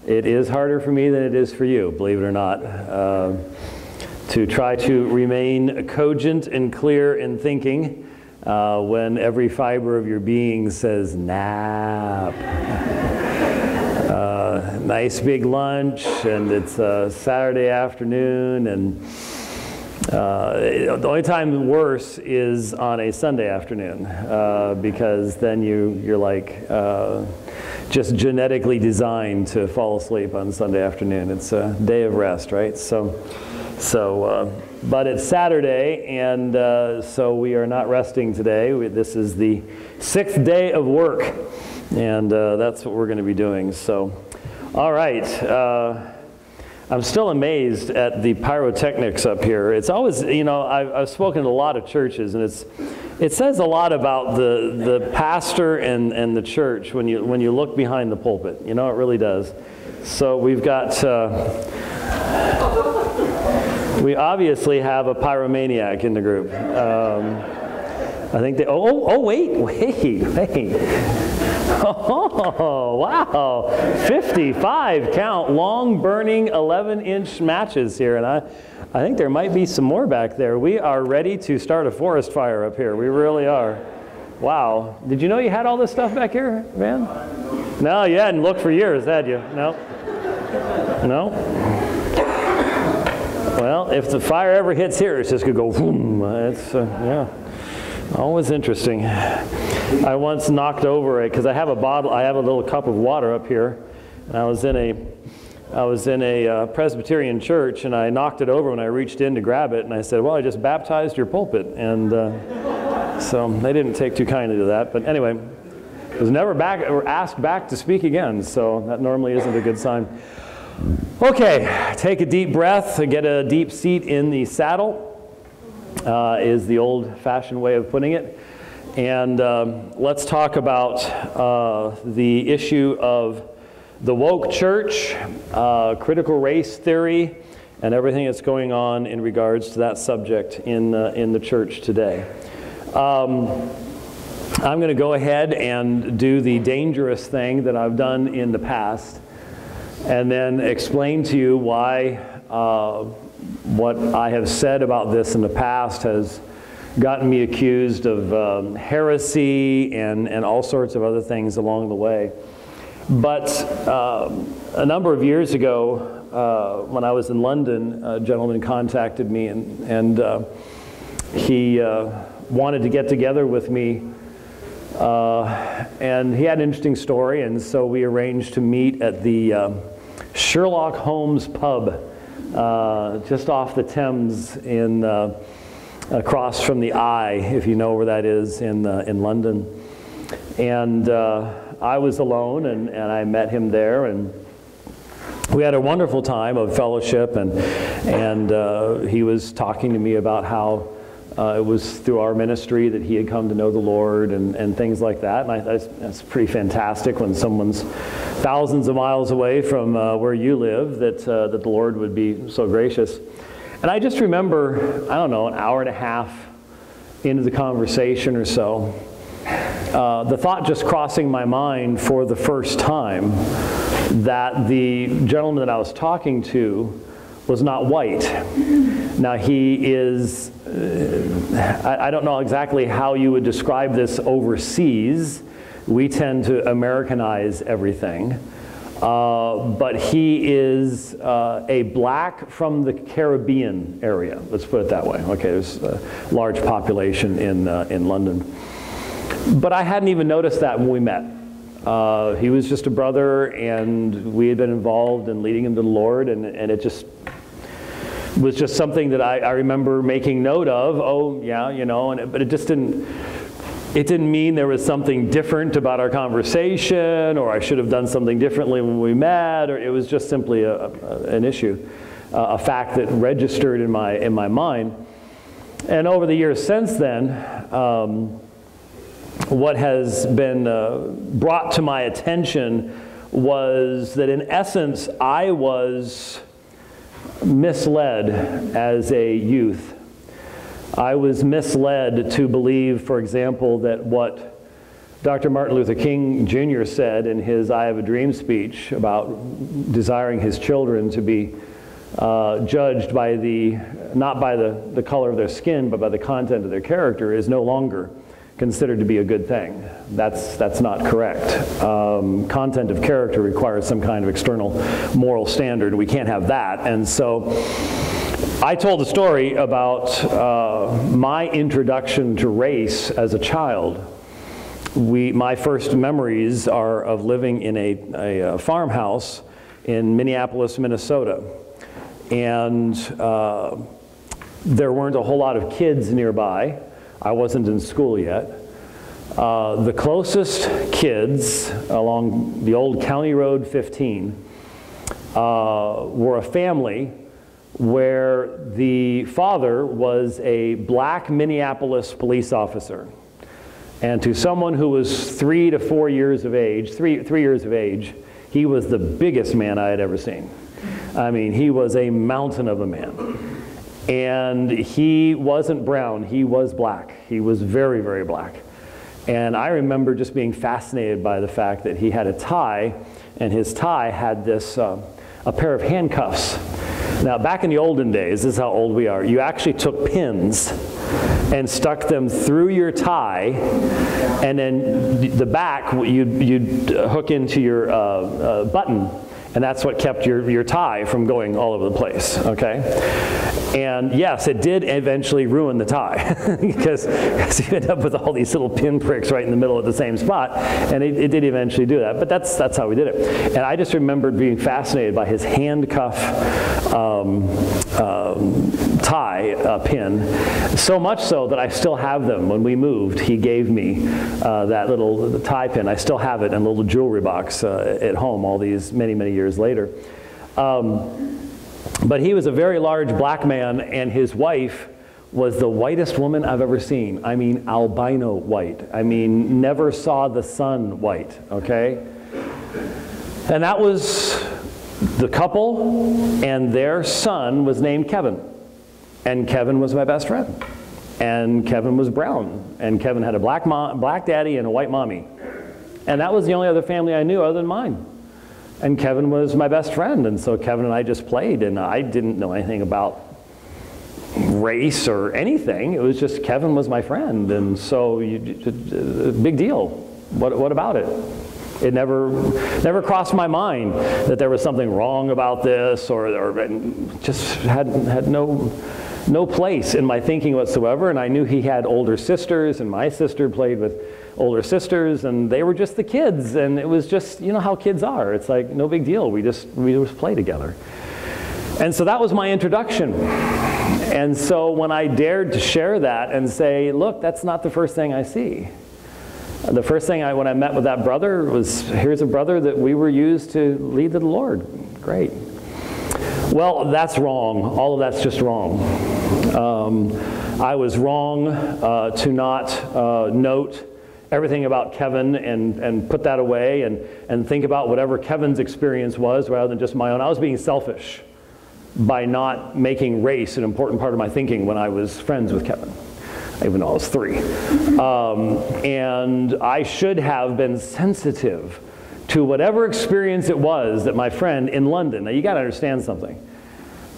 It is harder for me than it is for you, believe it or not, to try to remain cogent and clear in thinking when every fiber of your being says nap. Nice big lunch, and it's a Saturday afternoon, and the only time worse is on a Sunday afternoon, because then you're like just genetically designed to fall asleep on Sunday afternoon. It's a day of rest, right? But it's Saturday, and so we are not resting today. This is the 6th day of work, and that's what we're going to be doing. So, all right. I'm still amazed at the pyrotechnics up here. It's always, I've spoken to a lot of churches, and it says a lot about the pastor and the church when you look behind the pulpit. It really does. So we've got, we obviously have a pyromaniac in the group. I think they, wait. Oh, wow. 55 count, long burning 11-inch matches here. And I think there might be some more back there. We are ready to start a forest fire up here. We really are. Wow. Did you know you had all this stuff back here, Van? No, you hadn't looked for years, had you? No. No? Well, if the fire ever hits here, it's just going to go boom. It's, yeah. Always interesting. I once knocked over it because I have a little cup of water up here, and I was in a Presbyterian church, and I knocked it over when I reached in to grab it, and I said, "Well, I just baptized your pulpit," and so they didn't take too kindly to that. But anyway, I was never asked back to speak again, so that normally isn't a good sign. Okay, take a deep breath, get a deep seat in the saddle. Is the old-fashioned way of putting it. And let's talk about the issue of the woke church, critical race theory, and everything that's going on in regards to that subject in the church today. I'm going to go ahead and do the dangerous thing that I've done in the past, and then explain to you why what I have said about this in the past has gotten me accused of heresy and all sorts of other things along the way. But a number of years ago, when I was in London, a gentleman contacted me, and he wanted to get together with me, and he had an interesting story, and so we arranged to meet at the Sherlock Holmes pub, just off the Thames across from the Eye, if you know where that is in London. And I was alone, and I met him there, and we had a wonderful time of fellowship, and he was talking to me about how it was through our ministry that he had come to know the Lord and things like that. And that's pretty fantastic when someone's thousands of miles away from where you live, that the Lord would be so gracious. And I just remember, I don't know, an hour and a half into the conversation or so, the thought just crossing my mind for the first time that the gentleman that I was talking to was not white. Now he is, I don't know exactly how you would describe this overseas. We tend to Americanize everything. But he is a black from the Caribbean area. Let's put it that way. Okay, there's a large population in London. But I hadn't even noticed that when we met. He was just a brother, and we had been involved in leading him to the Lord, and it just was just something that I remember making note of. Oh, yeah, but it just didn't mean there was something different about our conversation, or I should have done something differently when we met, or it was just simply an issue, a fact that registered in my mind. And over the years since then, what has been brought to my attention was that in essence I was misled as a youth. I was misled to believe, for example, that what Dr. Martin Luther King Jr. said in his I Have a Dream speech about desiring his children to be judged by not by the color of their skin, but by the content of their character, is no longer considered to be a good thing. That's not correct. Content of character requires some kind of external moral standard. We can't have that. And so I told a story about my introduction to race as a child. My first memories are of living in a farmhouse in Minneapolis, Minnesota. And there weren't a whole lot of kids nearby. I wasn't in school yet. The closest kids along the old County Road 15 were a family where the father was a black Minneapolis police officer. And to someone who was 3 to 4 years of age, three years of age, he was the biggest man I had ever seen. I mean, he was a mountain of a man. And he wasn't brown, he was black. He was very, very black. And I remember just being fascinated by the fact that he had a tie, and his tie had this, a pair of handcuffs. Now, back in the olden days, this is how old we are, you actually took pins and stuck them through your tie, and then the back you'd hook into your button, and that's what kept your tie from going all over the place, okay? And yes, it did eventually ruin the tie because you end up with all these little pinpricks right in the middle at the same spot, and it did eventually do that, but that's how we did it. And I just remembered being fascinated by his handcuff tie pin, so much so that I still have them. When we moved, he gave me that little tie pin. I still have it in a little jewelry box at home all these many, many years later. But he was a very large black man, and his wife was the whitest woman I've ever seen. I mean, albino white. I mean, never saw the sun white, okay? And that was the couple, and their son was named Kevin. And Kevin was my best friend. And Kevin was brown. And Kevin had a black daddy and a white mommy. And that was the only other family I knew other than mine. And Kevin was my best friend, and so Kevin and I just played, and I didn't know anything about race or anything. It was just Kevin was my friend, and so big deal. What about it? It never crossed my mind that there was something wrong about this, or just had no place in my thinking whatsoever. And I knew he had older sisters, and my sister played with older sisters, and they were just the kids, and it was just, you know how kids are. It's like no big deal. We just play together. And so that was my introduction. And so when I dared to share that and say, look, that's not the first thing I see. The first thing when I met with that brother was, here's a brother that we were used to lead to the Lord. Great. Well, that's wrong. All of that's just wrong. I was wrong to not note everything about Kevin and put that away and think about whatever Kevin's experience was rather than just my own. I was being selfish by not making race an important part of my thinking when I was friends with Kevin, even though I was 3. And I should have been sensitive to whatever experience it was that my friend in London. Now you got to understand something.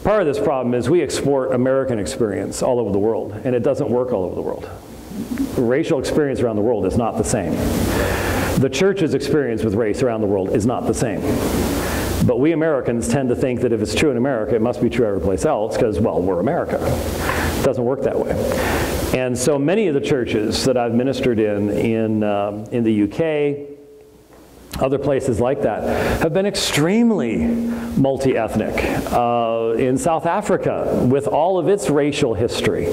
Part of this problem is we export American experience all over the world, and it doesn't work all over the world. Racial experience around the world is not the same. The church's experience with race around the world is not the same. But we Americans tend to think that if it's true in America, it must be true every place else because, well, we're America. It doesn't work that way. And so many of the churches that I've ministered in the UK, other places like that, have been extremely multi-ethnic. In South Africa, with all of its racial history,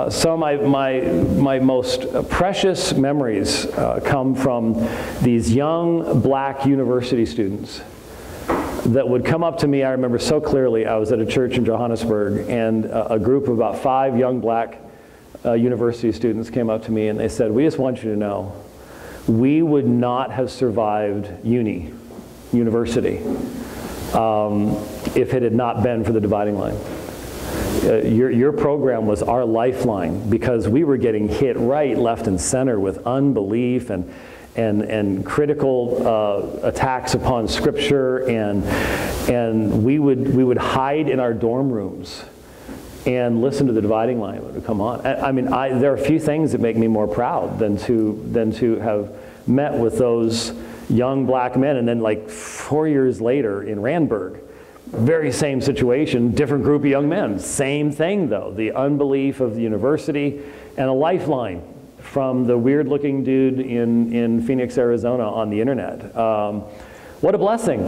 some of my most precious memories come from these young black university students that would come up to me. I remember so clearly, I was at a church in Johannesburg, and a group of about 5 young black university students came up to me and they said, we just want you to know, we would not have survived university, if it had not been for the dividing line. Your program was our lifeline, because we were getting hit right, left, and center with unbelief and critical attacks upon Scripture, and we would hide in our dorm rooms and listen to the dividing line when it would come on. I mean, there are few things that make me more proud than to have met with those young black men, and then like 4 years later in Randburg, very same situation, different group of young men, same thing though, the unbelief of the university, and a lifeline from the weird-looking dude in Phoenix, Arizona on the internet. What a blessing.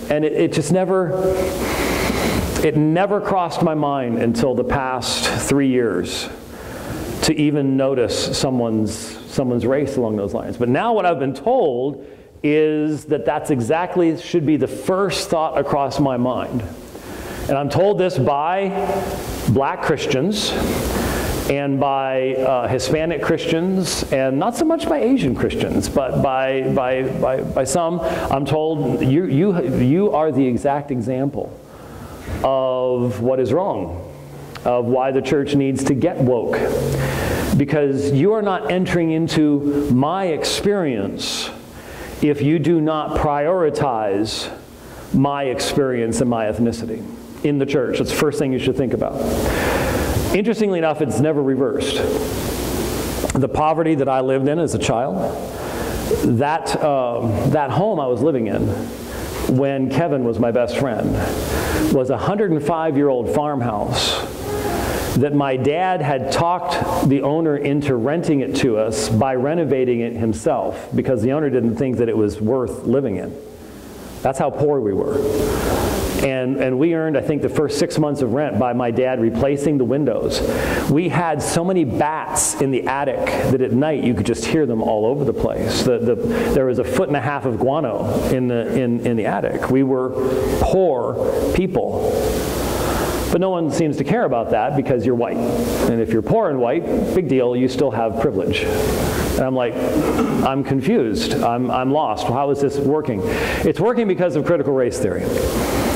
And it just never crossed my mind until the past 3 years to even notice someone's race along those lines. But now what I've been told is that that's exactly should be the first thought across my mind. And I'm told this by black Christians and by Hispanic Christians, and not so much by Asian Christians, but by some. I'm told you are the exact example of what is wrong, of why the church needs to get woke, because you are not entering into my experience if you do not prioritize my experience and my ethnicity in the church. That's the first thing you should think about. Interestingly enough, it's never reversed. The poverty that I lived in as a child, that home I was living in when Kevin was my best friend was a 105-year-old farmhouse that my dad had talked the owner into renting it to us by renovating it himself, because the owner didn't think that it was worth living in. That's how poor we were. And we earned, I think, the first 6 months of rent by my dad replacing the windows. We had so many bats in the attic that at night you could just hear them all over the place. There was 1.5 feet of guano in the attic. We were poor people. But no one seems to care about that because you're white. And if you're poor and white, big deal, you still have privilege. And I'm like, I'm confused. I'm lost. How is this working? It's working because of critical race theory.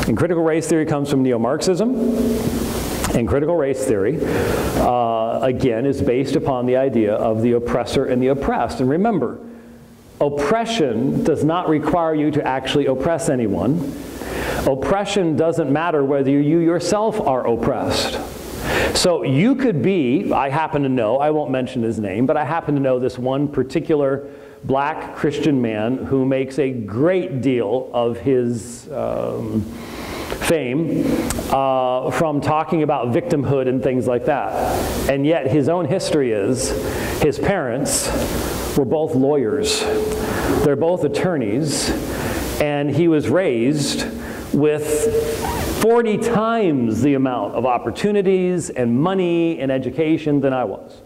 And critical race theory comes from neo-Marxism. And critical race theory, again, is based upon the idea of the oppressor and the oppressed. And remember, oppression does not require you to actually oppress anyone. Oppression doesn't matter whether you yourself are oppressed. So you could be, I happen to know, I won't mention his name, but I happen to know this one particular black Christian man who makes a great deal of his fame from talking about victimhood and things like that. And yet his own history is his parents were both lawyers. They're both attorneys, and he was raised with 40 times the amount of opportunities and money and education than I was.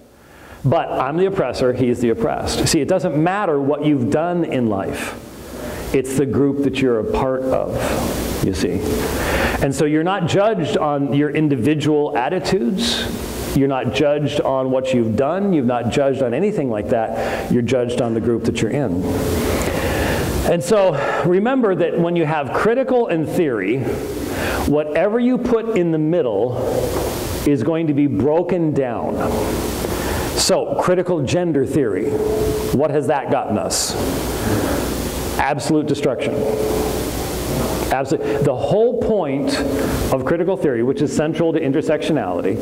But I'm the oppressor, he's the oppressed. See, it doesn't matter what you've done in life. It's the group that you're a part of, you see. And so you're not judged on your individual attitudes. You're not judged on what you've done. You're not judged on anything like that. You're judged on the group that you're in. And so remember that when you have critical and theory, whatever you put in the middle is going to be broken down. So critical gender theory, what has that gotten us? Absolute destruction. The whole point of critical theory, which is central to intersectionality,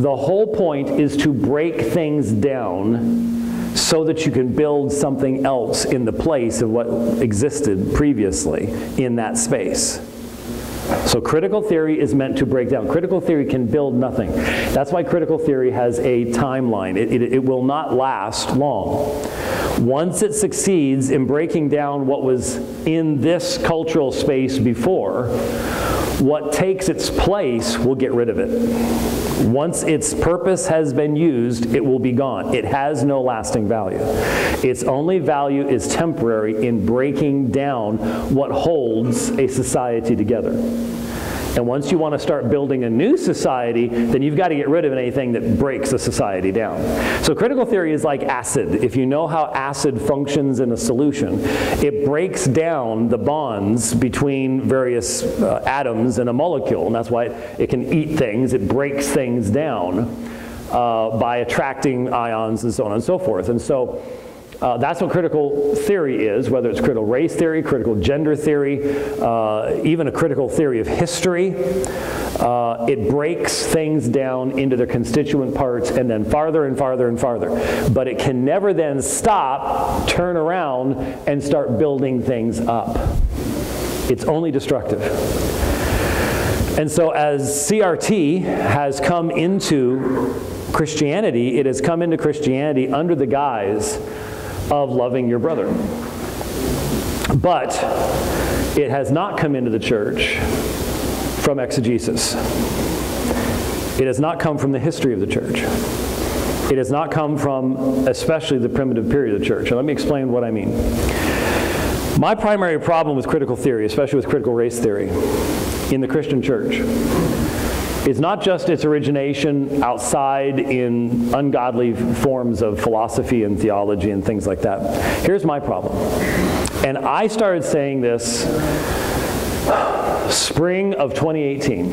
the whole point is to break things down so that you can build something else in the place of what existed previously in that space. So critical theory is meant to break down. Critical theory can build nothing. That's why critical theory has a timeline. It will not last long. Once it succeeds in breaking down what was in this cultural space before, what takes its place will get rid of it. Once its purpose has been used, it will be gone. It has no lasting value. Its only value is temporary in breaking down what holds a society together. And once you want to start building a new society, then you've got to get rid of anything that breaks the society down. So critical theory is like acid. If you know how acid functions in a solution, it breaks down the bonds between various atoms in a molecule, and that's why it can eat things. It breaks things down by attracting ions and so on and so forth. And so that's what critical theory is, whether it's critical race theory, critical gender theory, even a critical theory of history. It breaks things down into their constituent parts and then farther and farther and farther. But it can never then stop, turn around, and start building things up. It's only destructive. And so as CRT has come into Christianity, it has come into Christianity under the guise of loving your brother. But it has not come into the church from exegesis. It has not come from the history of the church. It has not come from especially the primitive period of the church. And let me explain what I mean. My primary problem with critical theory, especially with critical race theory, in the Christian church, is not just its origination outside in ungodly forms of philosophy and theology and things like that. Here's my problem. And I started saying this spring of 2018.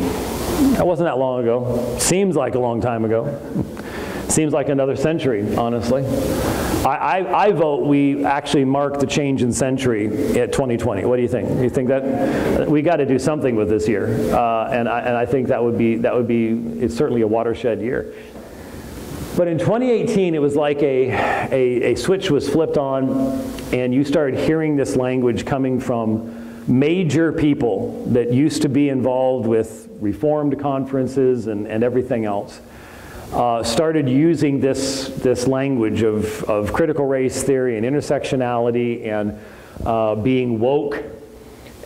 That wasn't that long ago. Seems like a long time ago. Seems like another century, honestly. I vote we actually mark the change in century at 2020. What do you think? You think that we got to do something with this year? And I think that would be it's certainly a watershed year. But in 2018, it was like a switch was flipped on, and you started hearing this language coming from major people that used to be involved with Reformed conferences and everything else. Started using this language of critical race theory and intersectionality and being woke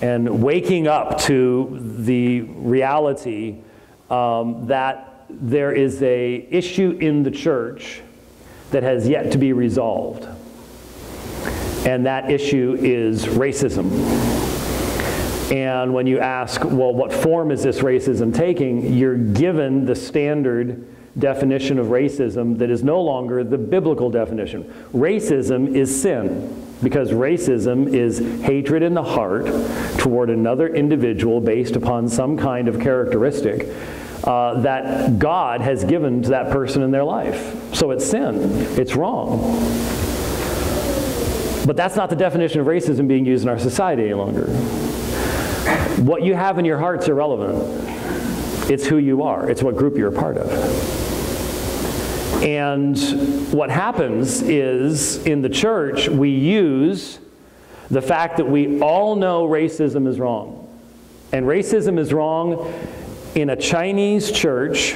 and waking up to the reality that there is an issue in the church that has yet to be resolved. And that issue is racism. And when you ask, well, what form is this racism taking, you're given the standard definition of racism that is no longer the biblical definition. Racism is sin, because racism is hatred in the heart toward another individual based upon some kind of characteristic that God has given to that person in their life. So it's sin. It's wrong. But that's not the definition of racism being used in our society any longer. What you have in your heart's irrelevant. It's who you are. It's what group you're a part of. And what happens is, in the church, we use the fact that we all know racism is wrong. And racism is wrong in a Chinese church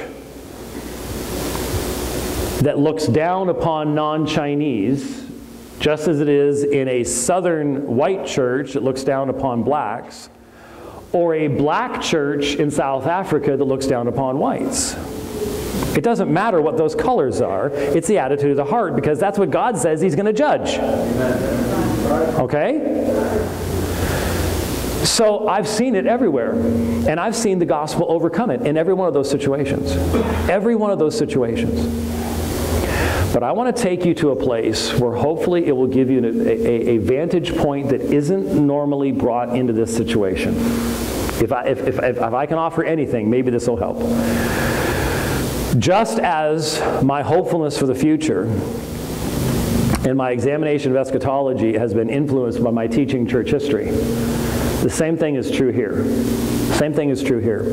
that looks down upon non-Chinese, just as it is in a southern white church that looks down upon blacks, or a black church in South Africa that looks down upon whites. It doesn't matter what those colors are. It's the attitude of the heart, because that's what God says He's going to judge. Okay? So I've seen it everywhere. And I've seen the gospel overcome it in every one of those situations. Every one of those situations. But I want to take you to a place where hopefully it will give you a vantage point that isn't normally brought into this situation. If I can offer anything, maybe this will help. Just as my hopefulness for the future and my examination of eschatology has been influenced by my teaching church history, the same thing is true here. Same thing is true here.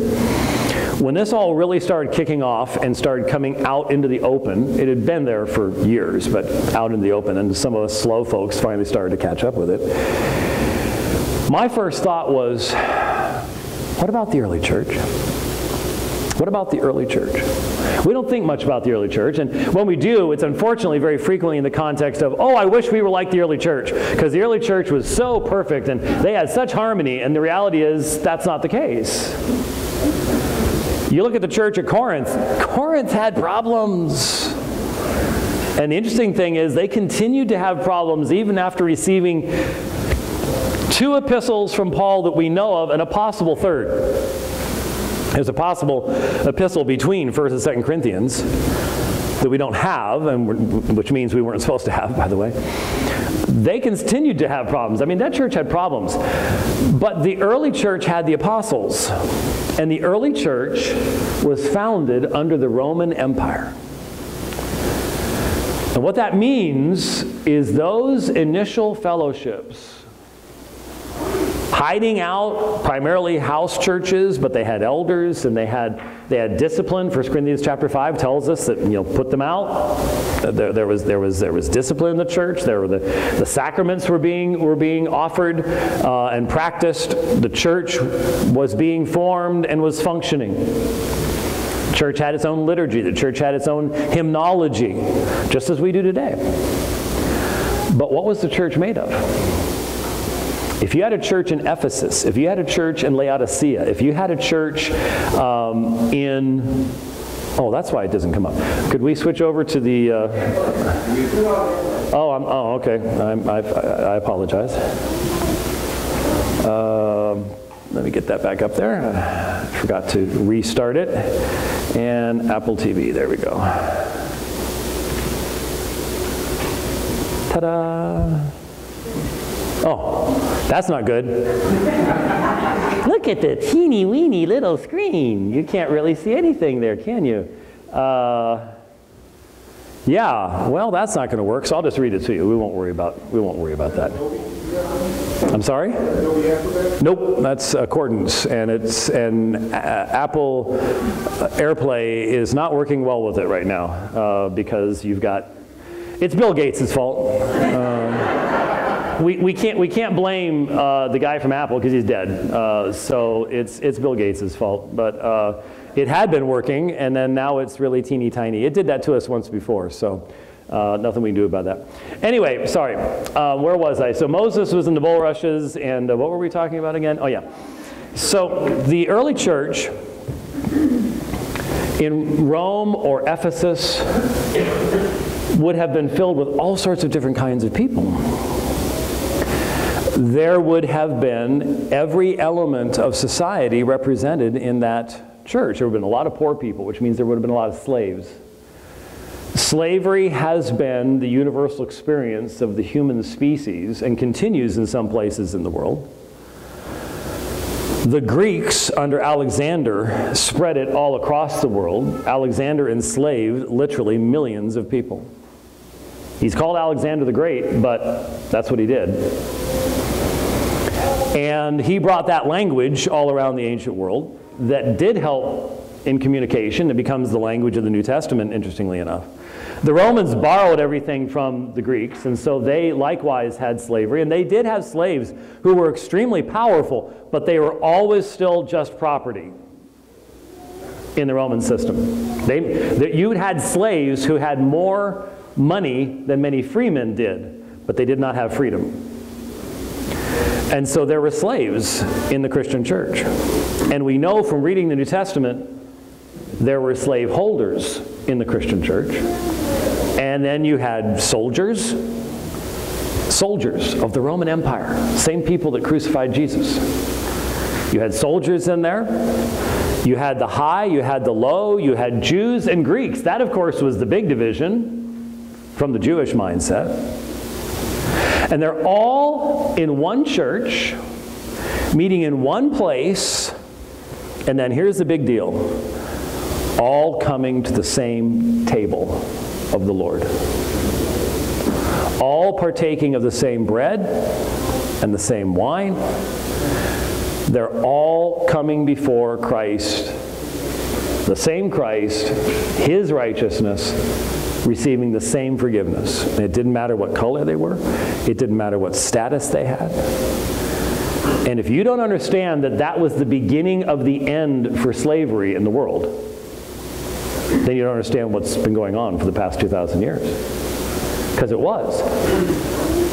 When this all really started kicking off and started coming out into the open, it had been there for years, but out in the open, and some of us slow folks finally started to catch up with it. My first thought was, what about the early church? What about the early church? We don't think much about the early church, and when we do, it's unfortunately very frequently in the context of, oh, I wish we were like the early church, because the early church was so perfect and they had such harmony, and the reality is that's not the case. You look at the church at Corinth. Corinth had problems. And the interesting thing is they continued to have problems even after receiving 2 epistles from Paul that we know of, and a possible third. There's a possible epistle between 1st and 2nd Corinthians that we don't have, and which means we weren't supposed to have, by the way. They continued to have problems. I mean, that church had problems. But the early church had the apostles. And the early church was founded under the Roman Empire. And what that means is those initial fellowships, hiding out, primarily house churches, but they had elders and they had discipline. 1 Corinthians chapter 5 tells us that, put them out. There was discipline in the church. There were the sacraments were being offered and practiced. The church was being formed and was functioning. The church had its own liturgy. The church had its own hymnology, just as we do today. But what was the church made of? If you had a church in Ephesus, if you had a church in Laodicea, if you had a church oh, that's why it doesn't come up. Could we switch over to the, okay, I apologize. Let me get that back up there. I forgot to restart it. And Apple TV, there we go. Ta-da! Oh, that's not good. Look at the teeny weeny little screen. You can't really see anything there, can you? Yeah, well, that's not going to work, so I'll just read it to you. We won't worry about that. I'm sorry? Nope, that's Accordance, and Apple AirPlay is not working well with it right now because it's Bill Gates' fault. We can't blame the guy from Apple because he's dead. So it's Bill Gates' fault. But it had been working, and then now it's really teeny tiny. It did that to us once before, so nothing we can do about that. Anyway, sorry. Where was I? So Moses was in the bulrushes, and what were we talking about again? Oh, yeah. So the early church in Rome or Ephesus would have been filled with all sorts of different kinds of people. There would have been every element of society represented in that church. There would have been a lot of poor people, which means there would have been a lot of slaves. Slavery has been the universal experience of the human species and continues in some places in the world. The Greeks under Alexander spread it all across the world. Alexander enslaved literally millions of people. He's called Alexander the Great, but that's what he did. And he brought that language all around the ancient world that did help in communication. It becomes the language of the New Testament, interestingly enough. The Romans borrowed everything from the Greeks, and so they likewise had slavery. And they did have slaves who were extremely powerful, but they were always still just property in the Roman system. You had slaves who had more money than many freemen did, but they did not have freedom. And so there were slaves in the Christian church. And we know from reading the New Testament, there were slave holders in the Christian church. And then you had soldiers of the Roman Empire, same people that crucified Jesus. You had soldiers in there. You had the high, you had the low, you had Jews and Greeks. That, of course, was the big division from the Jewish mindset. And they're all in one church, meeting in one place, and then here's the big deal. All coming to the same table of the Lord. All partaking of the same bread and the same wine. They're all coming before Christ, the same Christ, His righteousness, receiving the same forgiveness. And it didn't matter what color they were. It didn't matter what status they had. And if you don't understand that that was the beginning of the end for slavery in the world, then you don't understand what's been going on for the past 2,000 years. Because it was.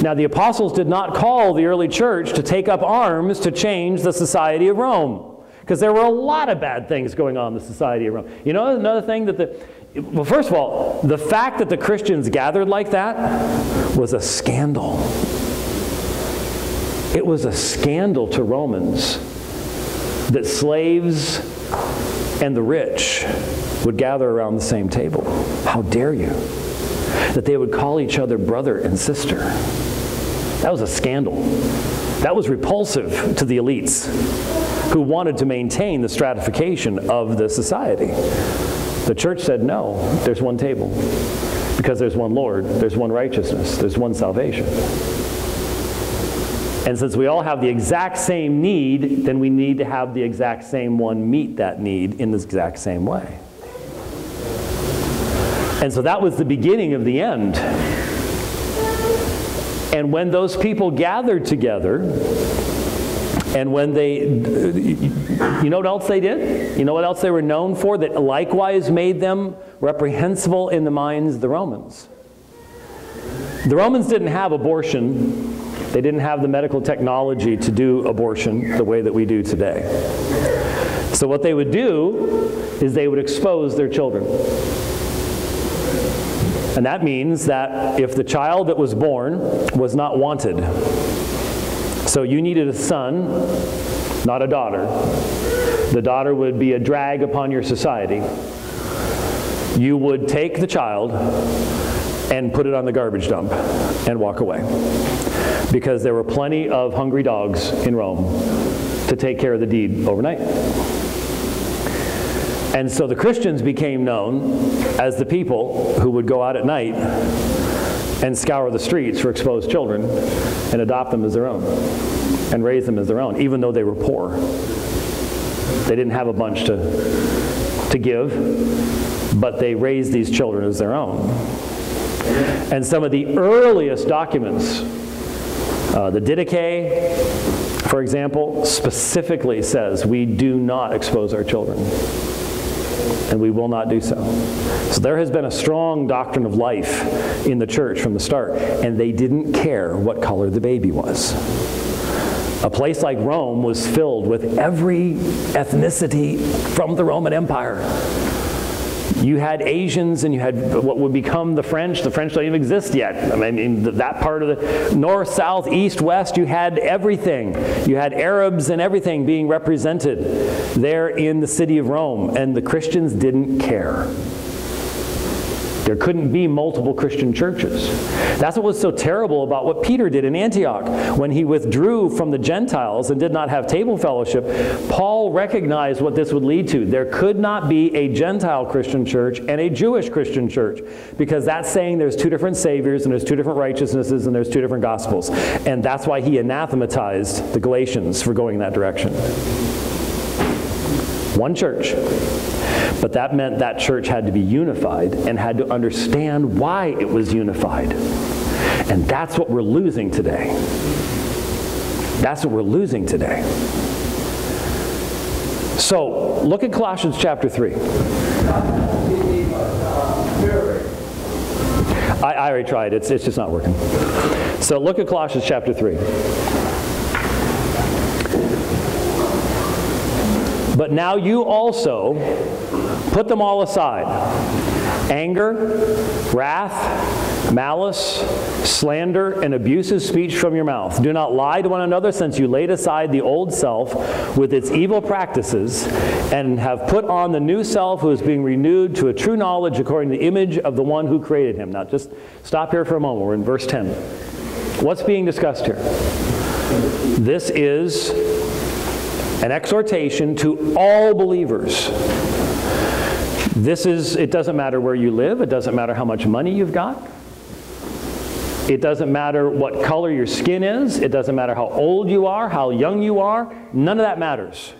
Now, the apostles did not call the early church to take up arms to change the society of Rome. Because there were a lot of bad things going on in the society of Rome. You know, another thing well, first of all, the fact that the Christians gathered like that was a scandal. It was a scandal to Romans that slaves and the rich would gather around the same table. How dare you? That they would call each other brother and sister. That was a scandal. That was repulsive to the elites who wanted to maintain the stratification of the society. The church said, no, there's one table. Because there's one Lord, there's one righteousness, there's one salvation. And since we all have the exact same need, then we need to have the exact same one meet that need in the exact same way. And so that was the beginning of the end. And when those people gathered together, and when they, you know what else they did? You know what else they were known for that likewise made them reprehensible in the minds of the Romans? The Romans didn't have abortion. They didn't have the medical technology to do abortion the way that we do today. So what they would do is they would expose their children. And that means that if the child that was born was not wanted, so you needed a son, not a daughter. The daughter would be a drag upon your society. You would take the child and put it on the garbage dump and walk away. Because there were plenty of hungry dogs in Rome to take care of the deed overnight. And so the Christians became known as the people who would go out at night and scour the streets for exposed children and adopt them as their own and raise them as their own, even though they were poor. They didn't have a bunch to give, but they raised these children as their own. And some of the earliest documents, the Didache, for example, specifically says we do not expose our children. And we will not do so. So there has been a strong doctrine of life in the church from the start, and they didn't care what color the baby was. A place like Rome was filled with every ethnicity from the Roman Empire. You had Asians and you had what would become the French. The French don't even exist yet. I mean, that part of the north, south, east, west, you had everything. You had Arabs and everything being represented there in the city of Rome, and the Christians didn't care. There couldn't be multiple Christian churches. That's what was so terrible about what Peter did in Antioch. When he withdrew from the Gentiles and did not have table fellowship, Paul recognized what this would lead to. There could not be a Gentile Christian church and a Jewish Christian church, because that's saying there's two different saviors and there's two different righteousnesses and there's two different gospels. And that's why he anathematized the Galatians for going that direction. One church. But that meant that church had to be unified and had to understand why it was unified. And that's what we're losing today. That's what we're losing today. So, look at Colossians chapter 3. I already tried. It's just not working. So look at Colossians chapter 3. But now you also put them all aside. Anger, wrath, malice, slander, and abusive speech from your mouth. Do not lie to one another, since you laid aside the old self with its evil practices, and have put on the new self, who is being renewed to a true knowledge according to the image of the one who created him. Now just stop here for a moment. We're in verse 10. What's being discussed here? This is an exhortation to all believers. It doesn't matter where you live. It doesn't matter how much money you've got. It doesn't matter what color your skin is. It doesn't matter how old you are, how young you are. None of that matters.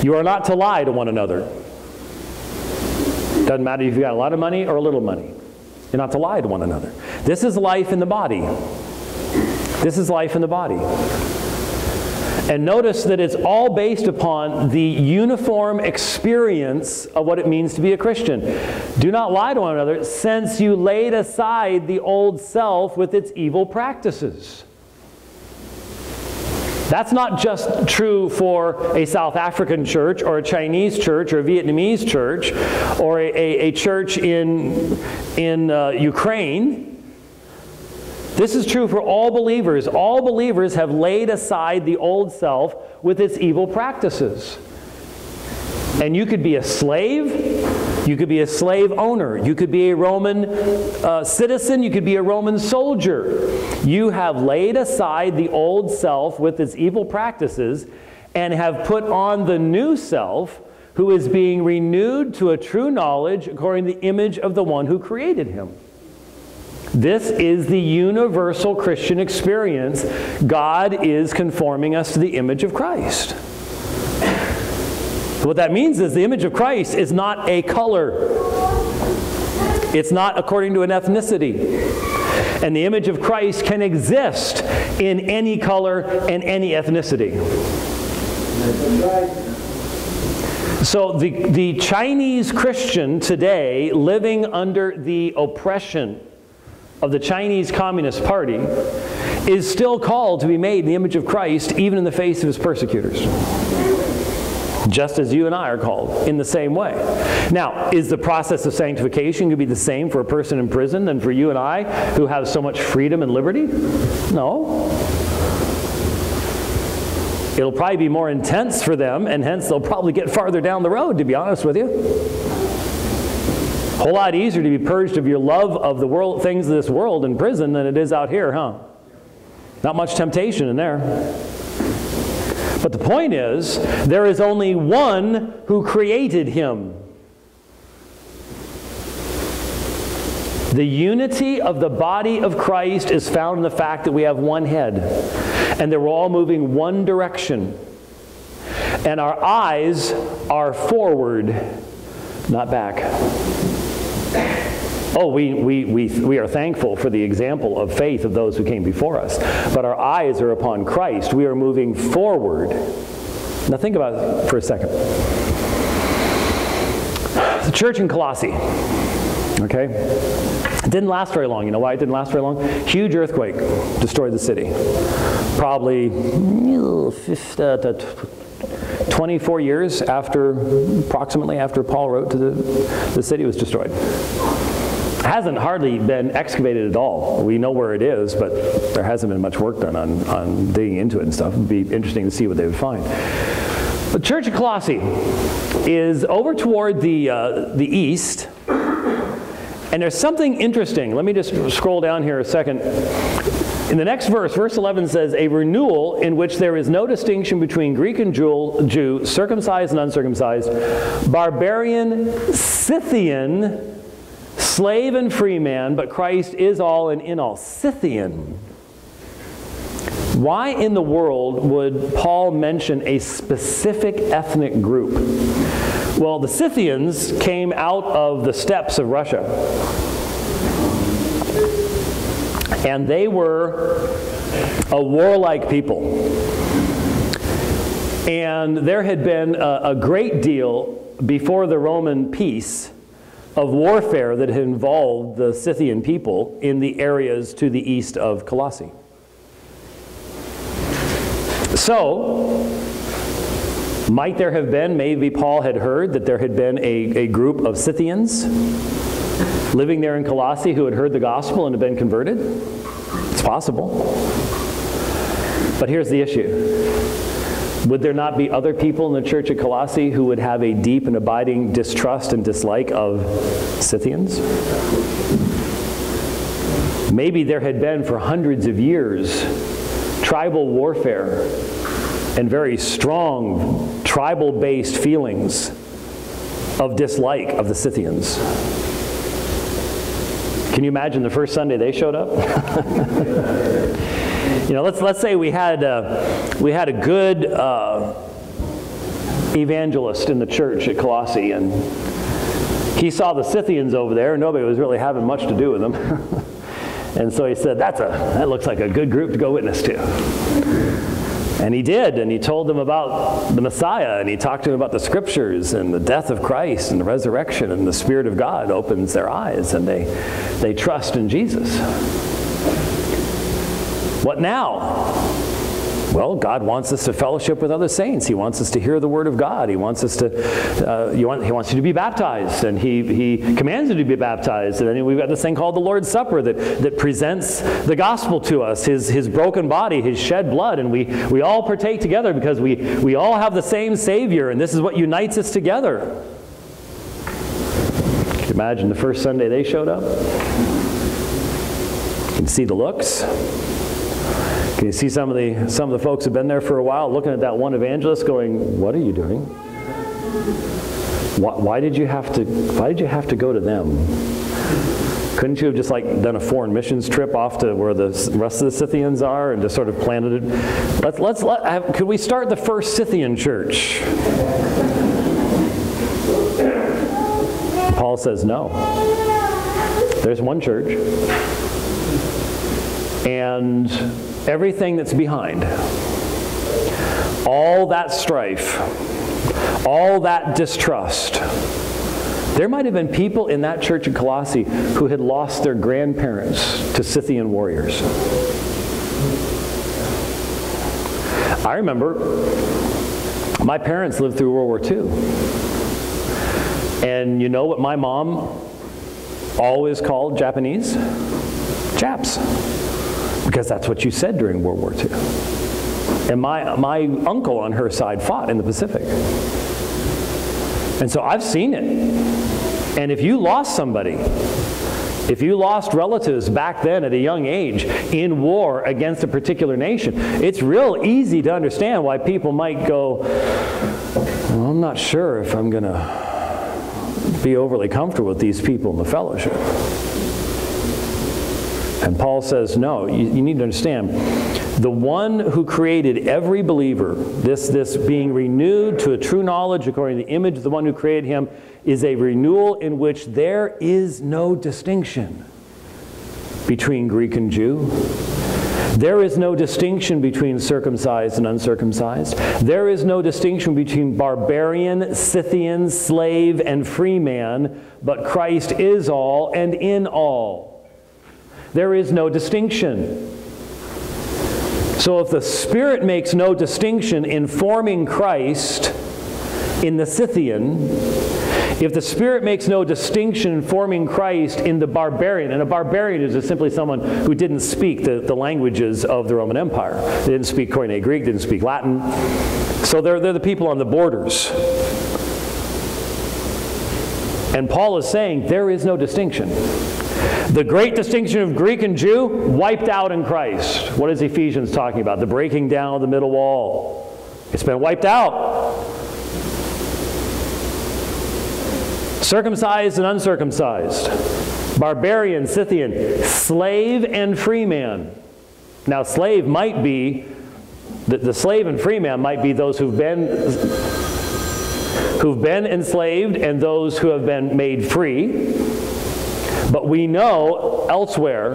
You are not to lie to one another. It doesn't matter if you've got a lot of money or a little money. You're not to lie to one another. This is life in the body. This is life in the body. And notice that it's all based upon the uniform experience of what it means to be a Christian. Do not lie to one another, since you laid aside the old self with its evil practices. That's not just true for a South African church or a Chinese church or a Vietnamese church or a church in Ukraine. This is true for all believers. All believers have laid aside the old self with its evil practices. And you could be a slave, you could be a slave owner, you could be a Roman citizen, you could be a Roman soldier. You have laid aside the old self with its evil practices and have put on the new self, who is being renewed to a true knowledge according to the image of the one who created him. This is the universal Christian experience. God is conforming us to the image of Christ. What that means is the image of Christ is not a color. It's not according to an ethnicity. And the image of Christ can exist in any color and any ethnicity. So the Chinese Christian today, living under the oppression of the Chinese Communist Party, is still called to be made in the image of Christ, even in the face of his persecutors. Just as you and I are called in the same way. Now, is the process of sanctification going to be the same for a person in prison than for you and I, who have so much freedom and liberty? No. It'll probably be more intense for them, and hence they'll probably get farther down the road, to be honest with you. A whole lot easier to be purged of your love of the world, things of this world in prison than it is out here, huh? Not much temptation in there. But the point is, there is only one who created him. The unity of the body of Christ is found in the fact that we have one head, and that we're all moving one direction. And our eyes are forward, not back. Oh, we are thankful for the example of faith of those who came before us. But our eyes are upon Christ. We are moving forward. Now think about it for a second. The church in Colossae, okay? It didn't last very long. You know why it didn't last very long? Huge earthquake destroyed the city. Probably 24 years approximately after Paul wrote to the city was destroyed. It hasn't hardly been excavated at all. We know where it is, but there hasn't been much work done on digging into it and stuff. It would be interesting to see what they would find. The church of Colossae is over toward the east, and there's something interesting. Let me just scroll down here a second. In the next verse, verse 11 says, a renewal in which there is no distinction between Greek and Jew, circumcised and uncircumcised, barbarian, Scythian, slave and free man, but Christ is all and in all. Scythian. Why in the world would Paul mention a specific ethnic group? Well, the Scythians came out of the steppes of Russia. And they were a warlike people. And there had been a great deal before the Roman peace of warfare that had involved the Scythian people in the areas to the east of Colossae. So, might there have been, maybe Paul had heard that there had been a group of Scythians living there in Colossae who had heard the gospel and had been converted? It's possible. But here's the issue. Would there not be other people in the church at Colossae who would have a deep and abiding distrust and dislike of Scythians? Maybe there had been for hundreds of years tribal warfare and very strong tribal-based feelings of dislike of the Scythians. Can you imagine the first Sunday they showed up? You know, let's say we had a good evangelist in the church at Colossae, and he saw the Scythians over there, and nobody was really having much to do with them. And so he said, that looks like a good group to go witness to. And he did, and he told them about the Messiah, and he talked to them about the Scriptures and the death of Christ and the resurrection, and the Spirit of God opens their eyes, and they trust in Jesus. What now? Well, God wants us to fellowship with other saints. He wants us to hear the Word of God. He wants us to, He wants you to be baptized, and He commands you to be baptized. And then we've got this thing called the Lord's Supper that presents the gospel to us, His broken body, His shed blood, and we all partake together because we all have the same Savior, and this is what unites us together. Can you imagine the first Sunday they showed up? You can see the looks. Can you see some of the folks who've been there for a while looking at that one evangelist going, what are you doing? Why did you have to go to them? Couldn't you have just done a foreign missions trip off to where the rest of the Scythians are and just sort of planted it? Could we start the first Scythian church? Paul says no. There's one church. And everything that's behind, all that strife, all that distrust. There might have been people in that church in Colossae who had lost their grandparents to Scythian warriors. I remember my parents lived through World War II. And you know what my mom always called Japanese? Japs. Because that's what you said during World War II. And my uncle on her side fought in the Pacific. And so I've seen it. And if you lost somebody, if you lost relatives back then at a young age in war against a particular nation, it's real easy to understand why people might go, well, I'm not sure if I'm going to be overly comfortable with these people in the fellowship. And Paul says, no, you need to understand, the one who created every believer, this being renewed to a true knowledge according to the image of the one who created him, is a renewal in which there is no distinction between Greek and Jew. There is no distinction between circumcised and uncircumcised. There is no distinction between barbarian, Scythian, slave, and free man, but Christ is all and in all. There is no distinction. So if the Spirit makes no distinction in forming Christ in the Scythian, if the Spirit makes no distinction in forming Christ in the barbarian, and a barbarian is just simply someone who didn't speak the languages of the Roman Empire. They didn't speak Koine Greek, didn't speak Latin. So they're the people on the borders. And Paul is saying there is no distinction. The great distinction of Greek and Jew wiped out in Christ. What is Ephesians talking about? The breaking down of the middle wall. It's been wiped out. Circumcised and uncircumcised. Barbarian, Scythian, slave and free man. Now slave might be, the slave and free man might be those who've been enslaved and those who have been made free. But we know elsewhere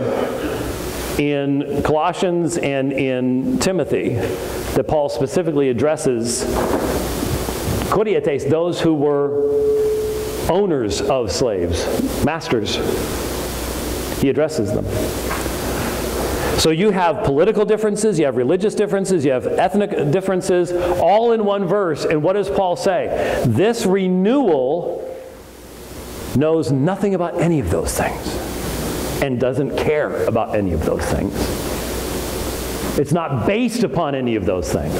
in Colossians and in Timothy that Paul specifically addresses korietes, those who were owners of slaves, masters. He addresses them. So you have political differences, you have religious differences, you have ethnic differences, all in one verse. And what does Paul say? This renewal knows nothing about any of those things and doesn't care about any of those things. It's not based upon any of those things.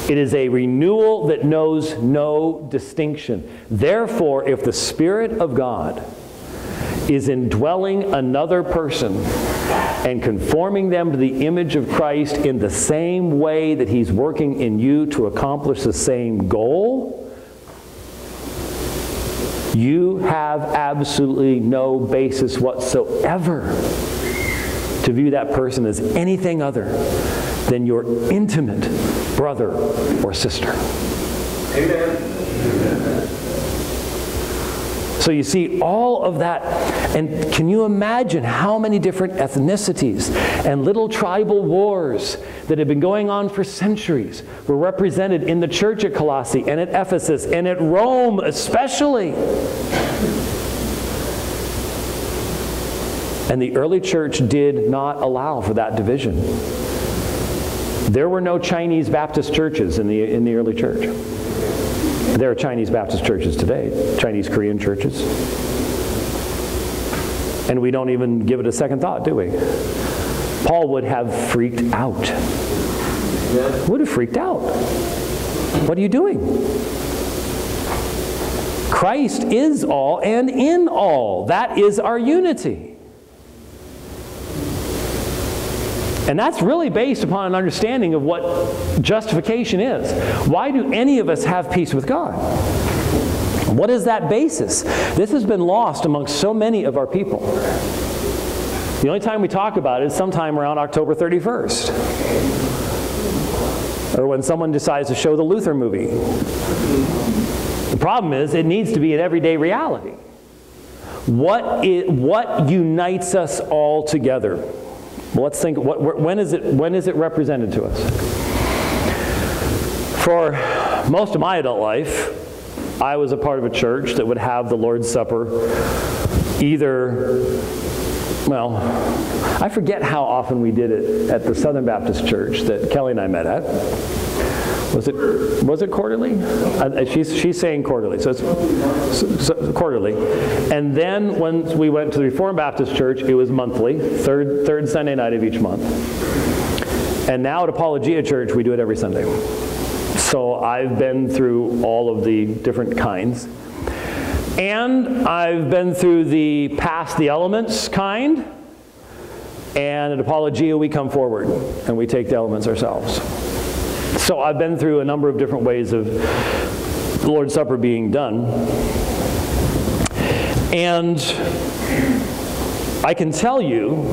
It is a renewal that knows no distinction. Therefore, if the Spirit of God is indwelling another person and conforming them to the image of Christ in the same way that He's working in you to accomplish the same goal, you have absolutely no basis whatsoever to view that person as anything other than your intimate brother or sister. Amen. So you see all of that, and can you imagine how many different ethnicities and little tribal wars that have been going on for centuries were represented in the church at Colossae and at Ephesus and at Rome especially. And the early church did not allow for that division. There were no Chinese Baptist churches in the early church. There are Chinese Baptist churches today, Chinese Korean churches. And we don't even give it a second thought, do we? Paul would have freaked out. Would have freaked out. What are you doing? Christ is all and in all. That is our unity. And that's really based upon an understanding of what justification is. Why do any of us have peace with God? What is that basis? This has been lost amongst so many of our people. The only time we talk about it is sometime around October 31st. Or when someone decides to show the Luther movie. The problem is it needs to be an everyday reality. What unites us all together? Well, let's think, when is it represented to us? For most of my adult life, I was a part of a church that would have the Lord's Supper either, well, I forget how often we did it at the Southern Baptist Church that Kelly and I met at. Was it quarterly? She's saying quarterly, so it's quarterly. And then when we went to the Reformed Baptist Church, it was monthly, third Sunday night of each month. And now at Apologia Church, we do it every Sunday. So I've been through all of the different kinds. And I've been through the pass the elements kind. And at Apologia, we come forward and we take the elements ourselves. So I've been through a number of different ways of the Lord's Supper being done. And I can tell you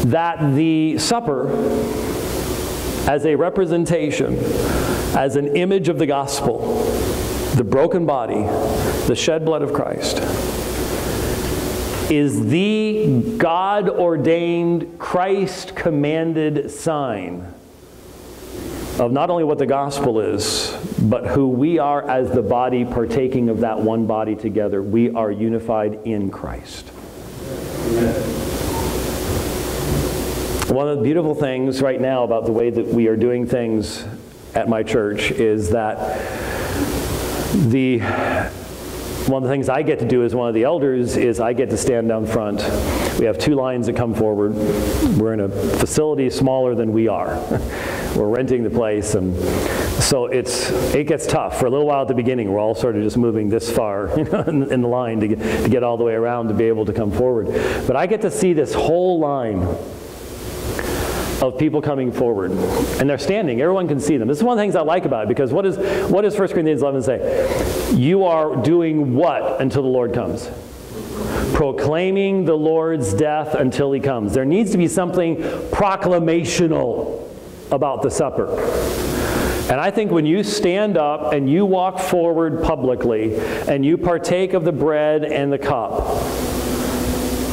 that the supper, as a representation, as an image of the gospel, the broken body, the shed blood of Christ, is the God-ordained, Christ-commanded sign of not only what the gospel is, but who we are as the body partaking of that one body together. We are unified in Christ. Amen. One of the beautiful things right now about the way that we are doing things at my church is that one of the things I get to do as one of the elders is I get to stand down front. We have two lines that come forward. We're in a facility smaller than we are. We're renting the place, and so it gets tough. For a little while at the beginning, we're all sort of just moving this far in the line to get all the way around to be able to come forward. But I get to see this whole line of people coming forward, and they're standing. Everyone can see them. This is one of the things I like about it, because what does 1 Corinthians 11 say? You are doing what until the Lord comes? Proclaiming the Lord's death until He comes. There needs to be something proclamational about the supper. And I think when you stand up and you walk forward publicly and you partake of the bread and the cup,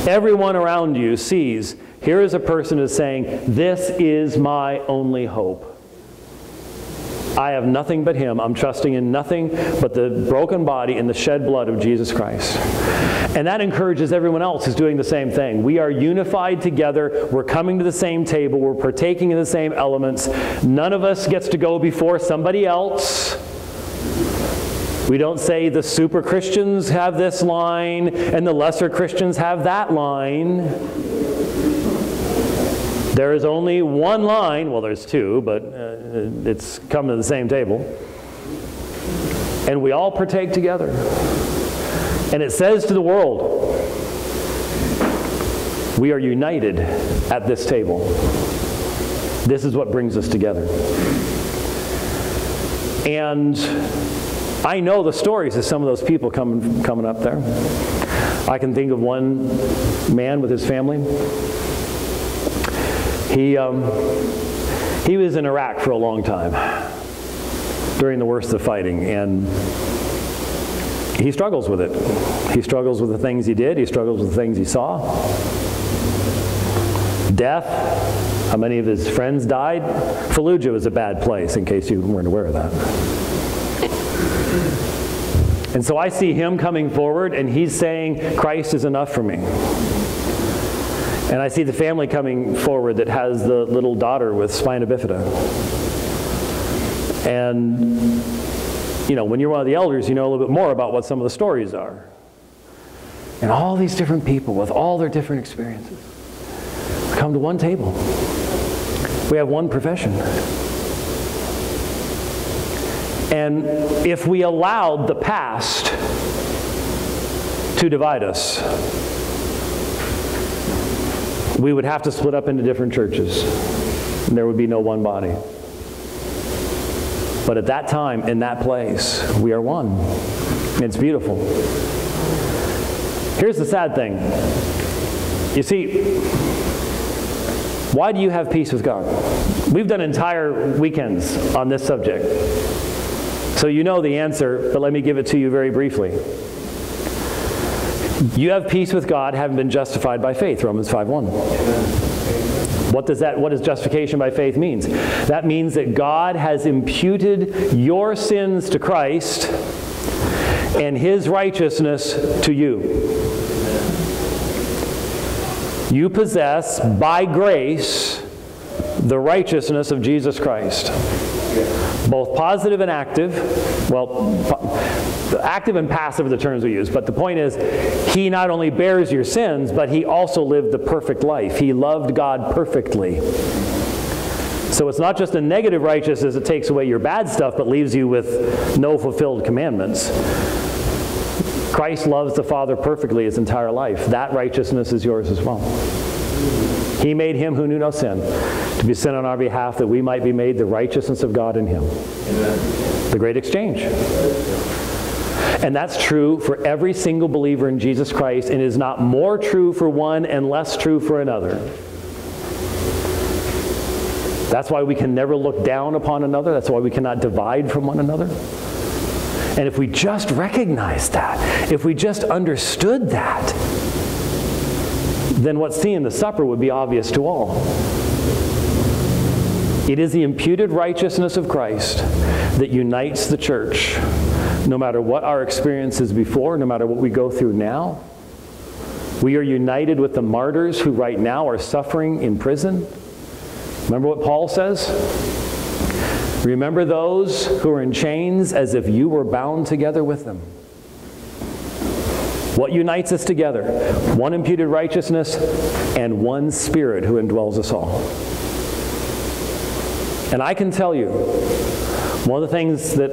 everyone around you sees, here is a person who is saying, this is my only hope. I have nothing but Him. I'm trusting in nothing but the broken body and the shed blood of Jesus Christ. And that encourages everyone else who's doing the same thing. We are unified together. We're coming to the same table. We're partaking in the same elements. None of us gets to go before somebody else. We don't say the super Christians have this line and the lesser Christians have that line. There is only one line, well there's two, but it's come to the same table. And we all partake together. And it says to the world, we are united at this table. This is what brings us together. And I know the stories of some of those people coming up there. I can think of one man with his family. He was in Iraq for a long time during the worst of fighting, and he struggles with it. He struggles with the things he did. He struggles with the things he saw. Death. How many of his friends died? Fallujah was a bad place, in case you weren't aware of that. And so I see him coming forward, and he's saying, Christ is enough for me. And I see the family coming forward that has the little daughter with spina bifida. And, when you're one of the elders, you know a little bit more about what some of the stories are. And all these different people with all their different experiences come to one table. We have one profession. And if we allowed the past to divide us, we would have to split up into different churches. And there would be no one body. But at that time, in that place, we are one. It's beautiful. Here's the sad thing. You see, why do you have peace with God? We've done entire weekends on this subject. So you know the answer, but let me give it to you very briefly. You have peace with God, having been justified by faith, Romans 5:1. What does justification by faith means? That means that God has imputed your sins to Christ and His righteousness to you. You possess, by grace, the righteousness of Jesus Christ. Both positive and active. Well, active and passive are the terms we use, but the point is, He not only bears your sins, but He also lived the perfect life. He loved God perfectly. So it's not just a negative righteousness that takes away your bad stuff, but leaves you with no fulfilled commandments. Christ loves the Father perfectly His entire life. That righteousness is yours as well. He made Him who knew no sin to be sin on our behalf, that we might be made the righteousness of God in Him. Amen. The great exchange. And that's true for every single believer in Jesus Christ, and is not more true for one and less true for another. That's why we can never look down upon another. That's why we cannot divide from one another. And if we just recognized that, if we just understood that, then what's seen in the supper would be obvious to all. It is the imputed righteousness of Christ that unites the church. No matter what our experience is before, no matter what we go through now, we are united with the martyrs who right now are suffering in prison. Remember what Paul says? Remember those who are in chains as if you were bound together with them. What unites us together? One imputed righteousness and one Spirit who indwells us all. And I can tell you, one of the things that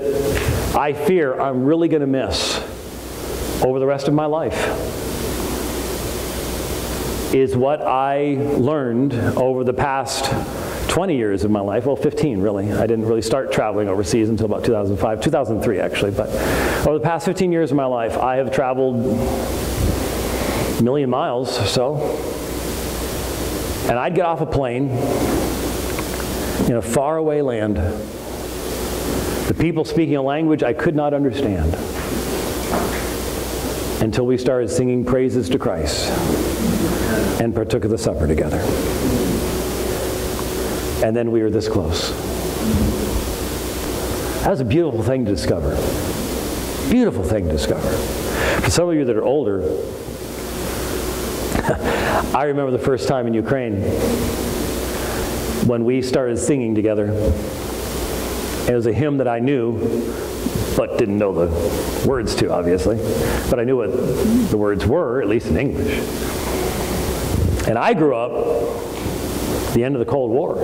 I fear I'm really going to miss over the rest of my life is what I learned over the past 20 years of my life. Well, 15 really. I didn't really start traveling overseas until about 2005, 2003 actually. But over the past 15 years of my life, I have traveled a million miles or so. And I'd get off a plane in a faraway land. The people speaking a language I could not understand until we started singing praises to Christ and partook of the supper together. And then we were this close. That was a beautiful thing to discover. Beautiful thing to discover. For some of you that are older, I remember the first time in Ukraine when we started singing together. It was a hymn that I knew, but didn't know the words to, obviously. But I knew what the words were, at least in English. And I grew up at the end of the Cold War.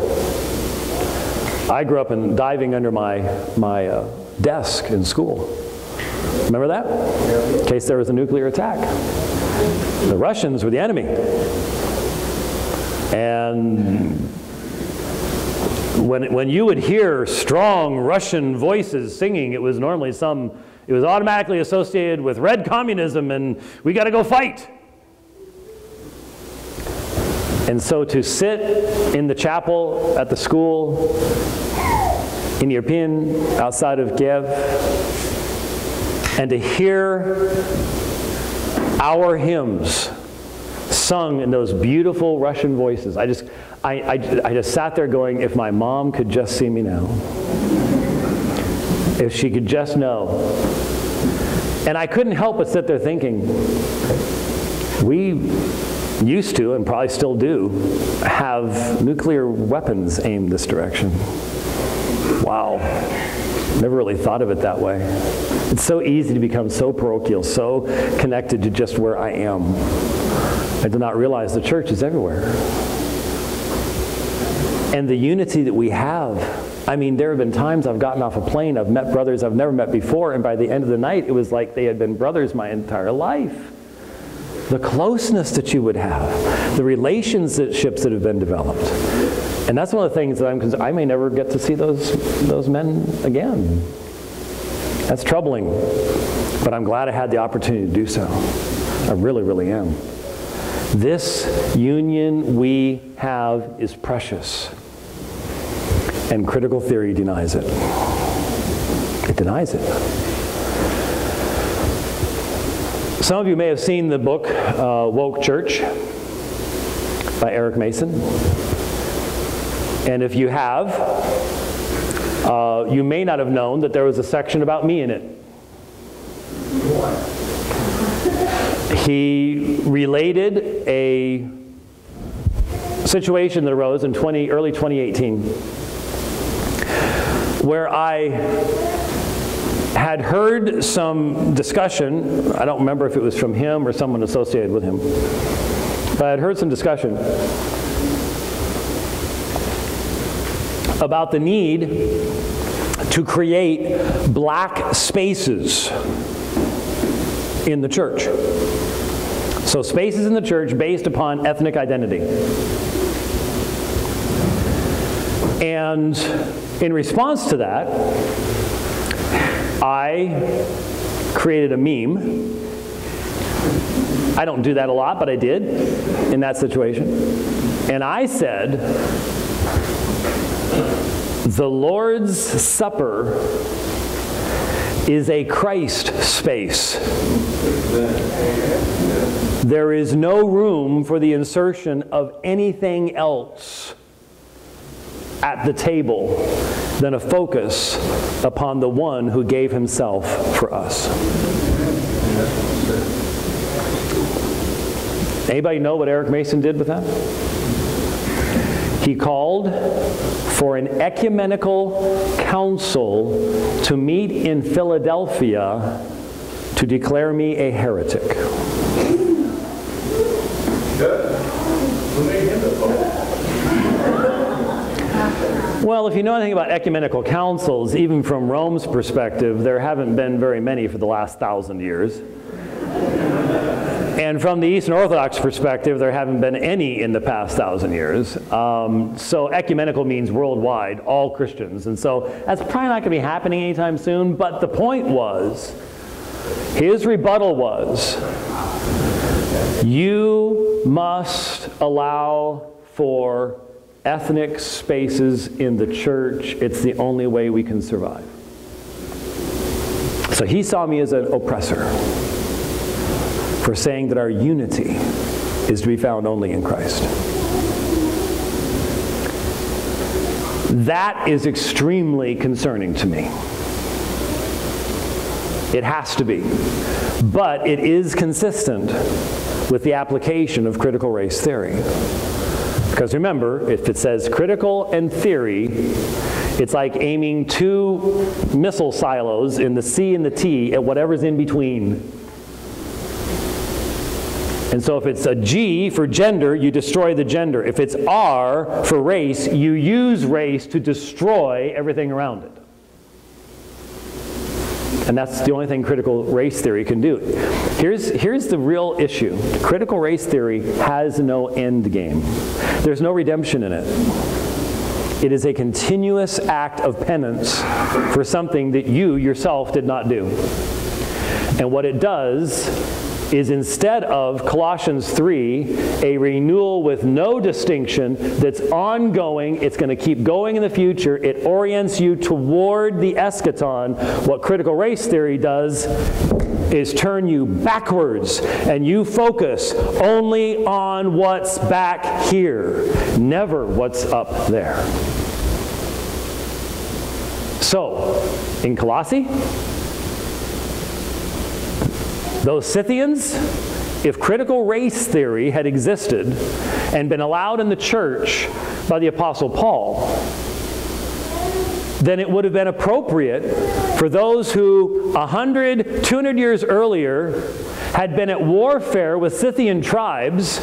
I grew up in diving under my desk in school. Remember that? In case there was a nuclear attack. The Russians were the enemy. And when you would hear strong Russian voices singing, it was normally it was automatically associated with red communism and we got to go fight. And so to sit in the chapel at the school in European outside of Kiev and to hear our hymns sung in those beautiful Russian voices, I just sat there going, if my mom could just see me now. If she could just know. And I couldn't help but sit there thinking, we used to, and probably still do, have nuclear weapons aimed this direction. Wow. Never really thought of it that way. It's so easy to become so parochial, so connected to just where I am. I did not realize the church is everywhere. And the unity that we have. I mean, there have been times I've gotten off a plane, I've met brothers I've never met before, and by the end of the night, it was like they had been brothers my entire life. The closeness that you would have, the relationships that have been developed. And that's one of the things that I'm concerned, I may never get to see those men again. That's troubling, but I'm glad I had the opportunity to do so. I really, really am. This union we have is precious, and critical theory denies it. It denies it. Some of you may have seen the book Woke Church by Eric Mason. And if you have, you may not have known that there was a section about me in it. He related a situation that arose in early 2018 where I had heard some discussion. I don't remember if it was from him or someone associated with him, but I had heard some discussion about the need to create black spaces in the church. So spaces in the church based upon ethnic identity. And in response to that, I created a meme. I don't do that a lot, but I did in that situation. And I said, the Lord's Supper is a Christ space. There is no room for the insertion of anything else at the table than a focus upon the one who gave himself for us. Anybody know what Eric Mason did with that? He called for an ecumenical council to meet in Philadelphia to declare me a heretic. Well, if you know anything about ecumenical councils, even from Rome's perspective, there haven't been very many for the last 1,000 years. And from the Eastern Orthodox perspective, there haven't been any in the past 1,000 years. So ecumenical means worldwide, all Christians. And so that's probably not going to be happening anytime soon. But the point was, his rebuttal was, you must allow for ethnic spaces in the church. It's the only way we can survive. So he saw me as an oppressor for saying that our unity is to be found only in Christ. That is extremely concerning to me. It has to be. But it is consistent with the application of critical race theory. Because remember, if it says critical and theory, it's like aiming two missile silos in the C and the T at whatever's in between. And so if it's a G for gender, you destroy the gender. If it's R for race, you use race to destroy everything around it. And that's the only thing critical race theory can do. Here's the real issue. Critical race theory has no end game. There's no redemption in it. It is a continuous act of penance for something that you yourself did not do. And what it does is, instead of Colossians 3, a renewal with no distinction that's ongoing, it's going to keep going in the future, it orients you toward the eschaton. What critical race theory does is turn you backwards, and you focus only on what's back here, never what's up there. So, in Colossae, those Scythians, if critical race theory had existed and been allowed in the church by the Apostle Paul, then it would have been appropriate for those who 100, 200 years earlier had been at warfare with Scythian tribes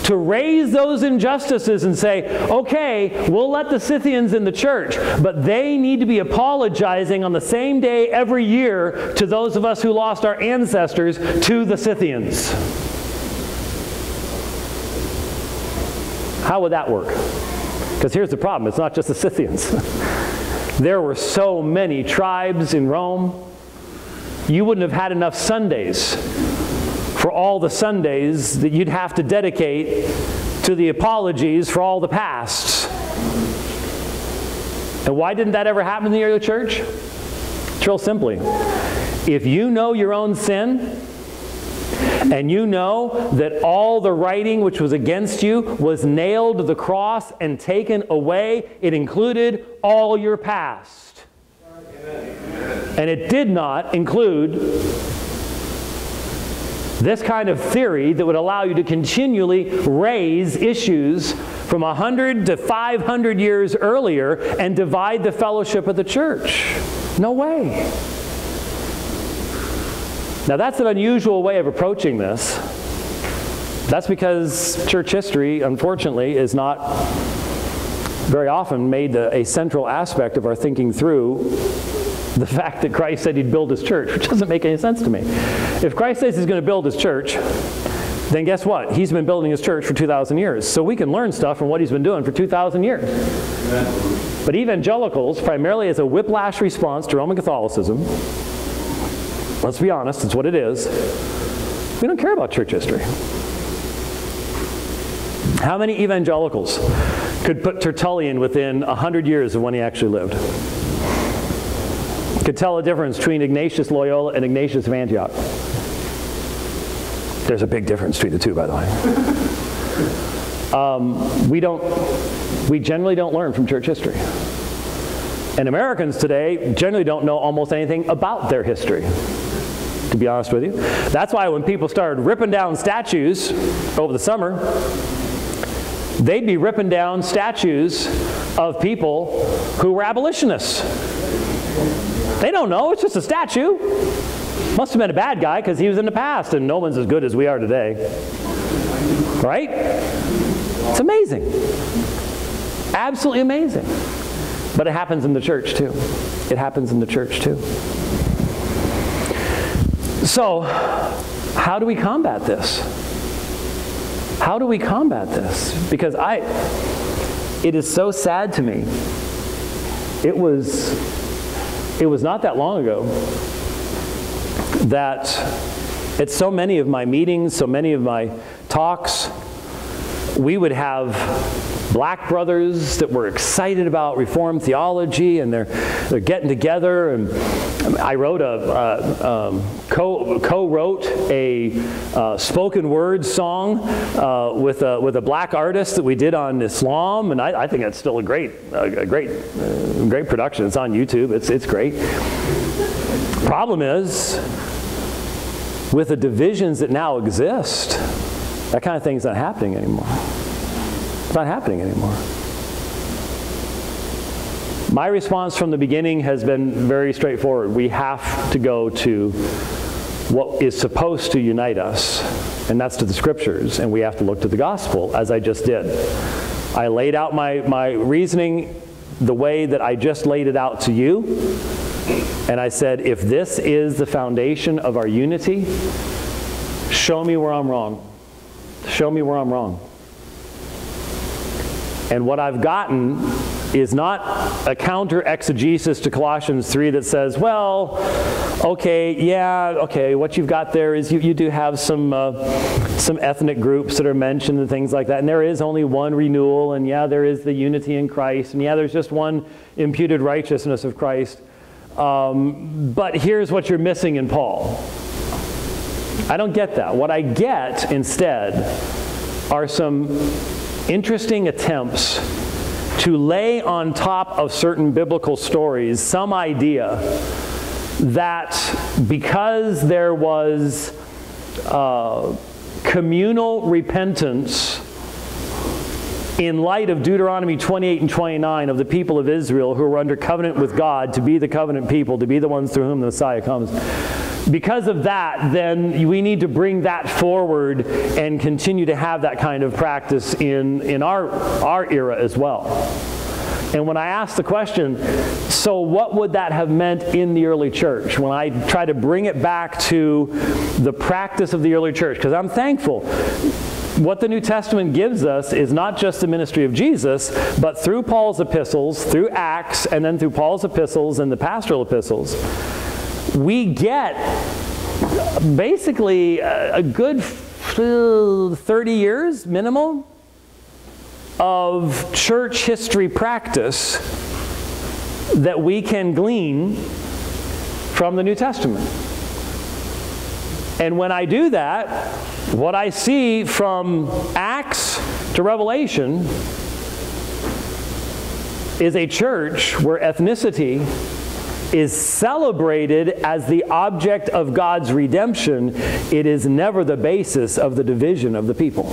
to raise those injustices and say, okay, we'll let the Scythians in the church, but they need to be apologizing on the same day every year to those of us who lost our ancestors to the Scythians. How would that work? Because here's the problem, it's not just the Scythians. There were so many tribes in Rome, you wouldn't have had enough Sundays for all the Sundays that you'd have to dedicate to the apologies for all the pasts. And why didn't that ever happen in the early church? It's real simply. If you know your own sin, and you know that all the writing which was against you was nailed to the cross and taken away, it included all your past. And it did not include this kind of theory that would allow you to continually raise issues from 100 to 500 years earlier and divide the fellowship of the church. No way. Now that's an unusual way of approaching this. That's because church history, unfortunately, is not very often made a central aspect of our thinking through the fact that Christ said he'd build his church, which doesn't make any sense to me. If Christ says he's going to build his church, then guess what? He's been building his church for 2,000 years. So we can learn stuff from what he's been doing for 2,000 years. Amen. But evangelicals, primarily as a whiplash response to Roman Catholicism, let's be honest, it's what it is, we don't care about church history. How many evangelicals could put Tertullian within 100 years of when he actually lived? Could tell a difference between Ignatius Loyola and Ignatius of Antioch. There's a big difference between the two, by the way. We generally don't learn from church history. And Americans today generally don't know almost anything about their history, to be honest with you. That's why when people started ripping down statues over the summer, they'd be ripping down statues of people who were abolitionists. They don't know, it's just a statue. Must have been a bad guy because he was in the past and no one's as good as we are today. Right? It's amazing. Absolutely amazing. But it happens in the church too. It happens in the church too. So, how do we combat this? How do we combat this? Because it is so sad to me. It was not that long ago that at so many of my meetings, so many of my talks, we would have black brothers that were excited about Reformed theology, and they're getting together. And I wrote co-wrote a spoken word song with a black artist that we did on Islam, and I think that's still a great production. It's on YouTube. It's great. Problem is, with the divisions that now exist, that kind of thing's not happening anymore. It's not happening anymore. My response from the beginning has been very straightforward. We have to go to what is supposed to unite us, and that's to the Scriptures, and we have to look to the gospel, as I just did. I laid out my reasoning the way that I just laid it out to you, and I said, if this is the foundation of our unity, show me where I'm wrong. Show me where I'm wrong. And what I've gotten is not a counter exegesis to Colossians 3 that says, well, okay, what you've got there is you do have some ethnic groups that are mentioned and things like that, and there is only one renewal, and yeah, there is the unity in Christ, and yeah, there's just one imputed righteousness of Christ. But here's what you're missing in Paul. I don't get that. What I get instead are some interesting attempts to lay on top of certain biblical stories some idea that because there was communal repentance in light of Deuteronomy 28 and 29 of the people of Israel who are under covenant with God to be the covenant people, to be the ones through whom the Messiah comes. Because of that, then we need to bring that forward and continue to have that kind of practice in our era as well. And when I ask the question, so what would that have meant in the early church? When I try to bring it back to the practice of the early church, because I'm thankful. What the New Testament gives us is not just the ministry of Jesus, but through Paul's epistles, through Acts, and then through Paul's epistles and the pastoral epistles, we get basically a good 30 years minimum of church history practice that we can glean from the New Testament. And when I do that, what I see from Acts to Revelation is a church where ethnicity is celebrated as the object of God's redemption. It is never the basis of the division of the people.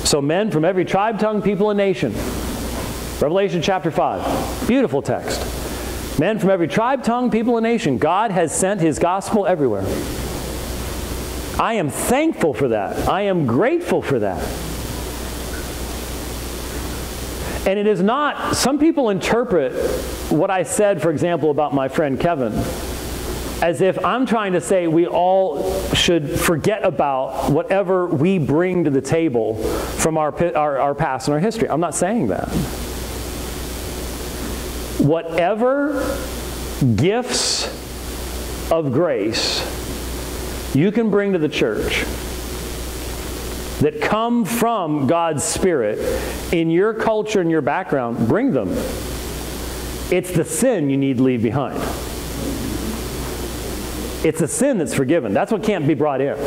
So men from every tribe, tongue, people, and nation. Revelation chapter 5. Beautiful text. Men from every tribe, tongue, people, and nation. God has sent His gospel everywhere. I am thankful for that. I am grateful for that. And it is not, some people interpret what I said, for example, about my friend Kevin, as if I'm trying to say we all should forget about whatever we bring to the table from our past and our history. I'm not saying that. Whatever gifts of grace you can bring to the church that come from God's Spirit in your culture and your background, bring them. It's the sin you need to leave behind. It's a sin that's forgiven. That's what can't be brought in.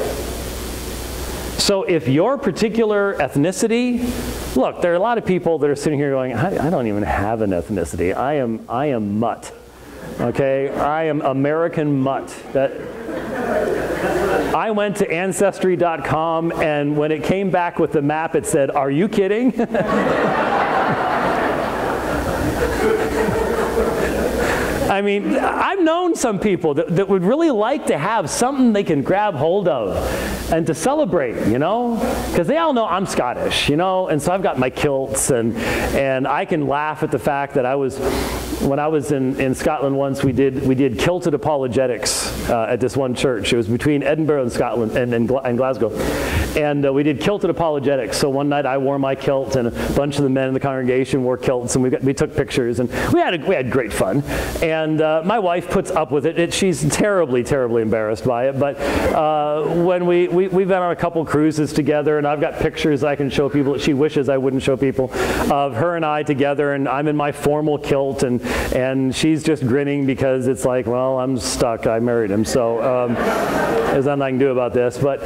So if your particular ethnicity, look, there are a lot of people that are sitting here going, I don't even have an ethnicity. I am mutt. Okay? I am American mutt. I went to Ancestry.com, and when it came back with the map, it said, "Are you kidding?" I mean, I've known some people that would really like to have something they can grab hold of and to celebrate, you know? Because they all know I'm Scottish, you know? And so I've got my kilts, and I can laugh at the fact that when I was in Scotland once, we did kilted apologetics at this one church. It was between Edinburgh and Scotland and Glasgow. And we did kilted apologetics. So one night I wore my kilt, and a bunch of the men in the congregation wore kilts, and we took pictures, and we had great fun. And my wife puts up with it. She's terribly, terribly embarrassed by it. But when we've been on a couple cruises together, and I've got pictures I can show people that she wishes I wouldn't show people of her and I together, and I'm in my formal kilt, and she's just grinning because it's like, well, I'm stuck. I married him, so there's nothing I can do about this. But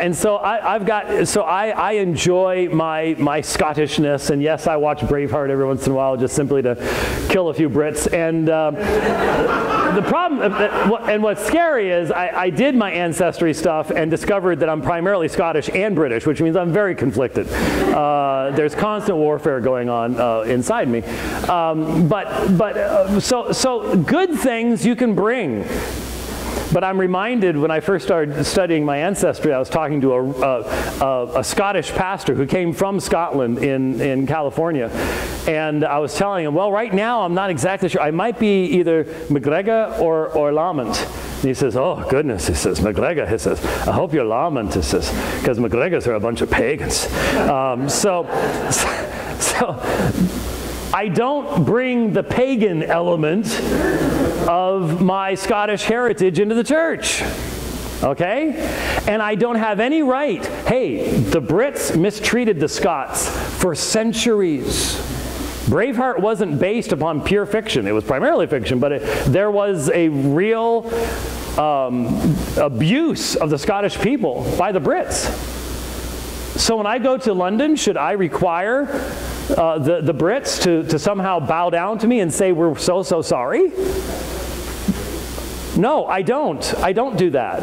and so I enjoy my Scottishness, and yes, I watch Braveheart every once in a while just simply to kill a few Brits. And the problem, and what's scary is I did my ancestry stuff and discovered that I'm primarily Scottish and British, which means I'm very conflicted. There's constant warfare going on inside me. So good things you can bring. But I'm reminded when I first started studying my ancestry, I was talking to a Scottish pastor who came from Scotland in California. And I was telling him, well, right now I'm not exactly sure. I might be either McGregor or Lamont. And he says, oh, goodness, he says, McGregor, he says, I hope you're Lamont, he says, because McGregors are a bunch of pagans. So I don't bring the pagan element of my Scottish heritage into the church, okay? And I don't have any right. Hey, the Brits mistreated the Scots for centuries. Braveheart wasn't based upon pure fiction. It was primarily fiction, but there was a real abuse of the Scottish people by the Brits. So when I go to London, should I require the Brits to somehow bow down to me and say we're so sorry? No, I don't. I don't do that.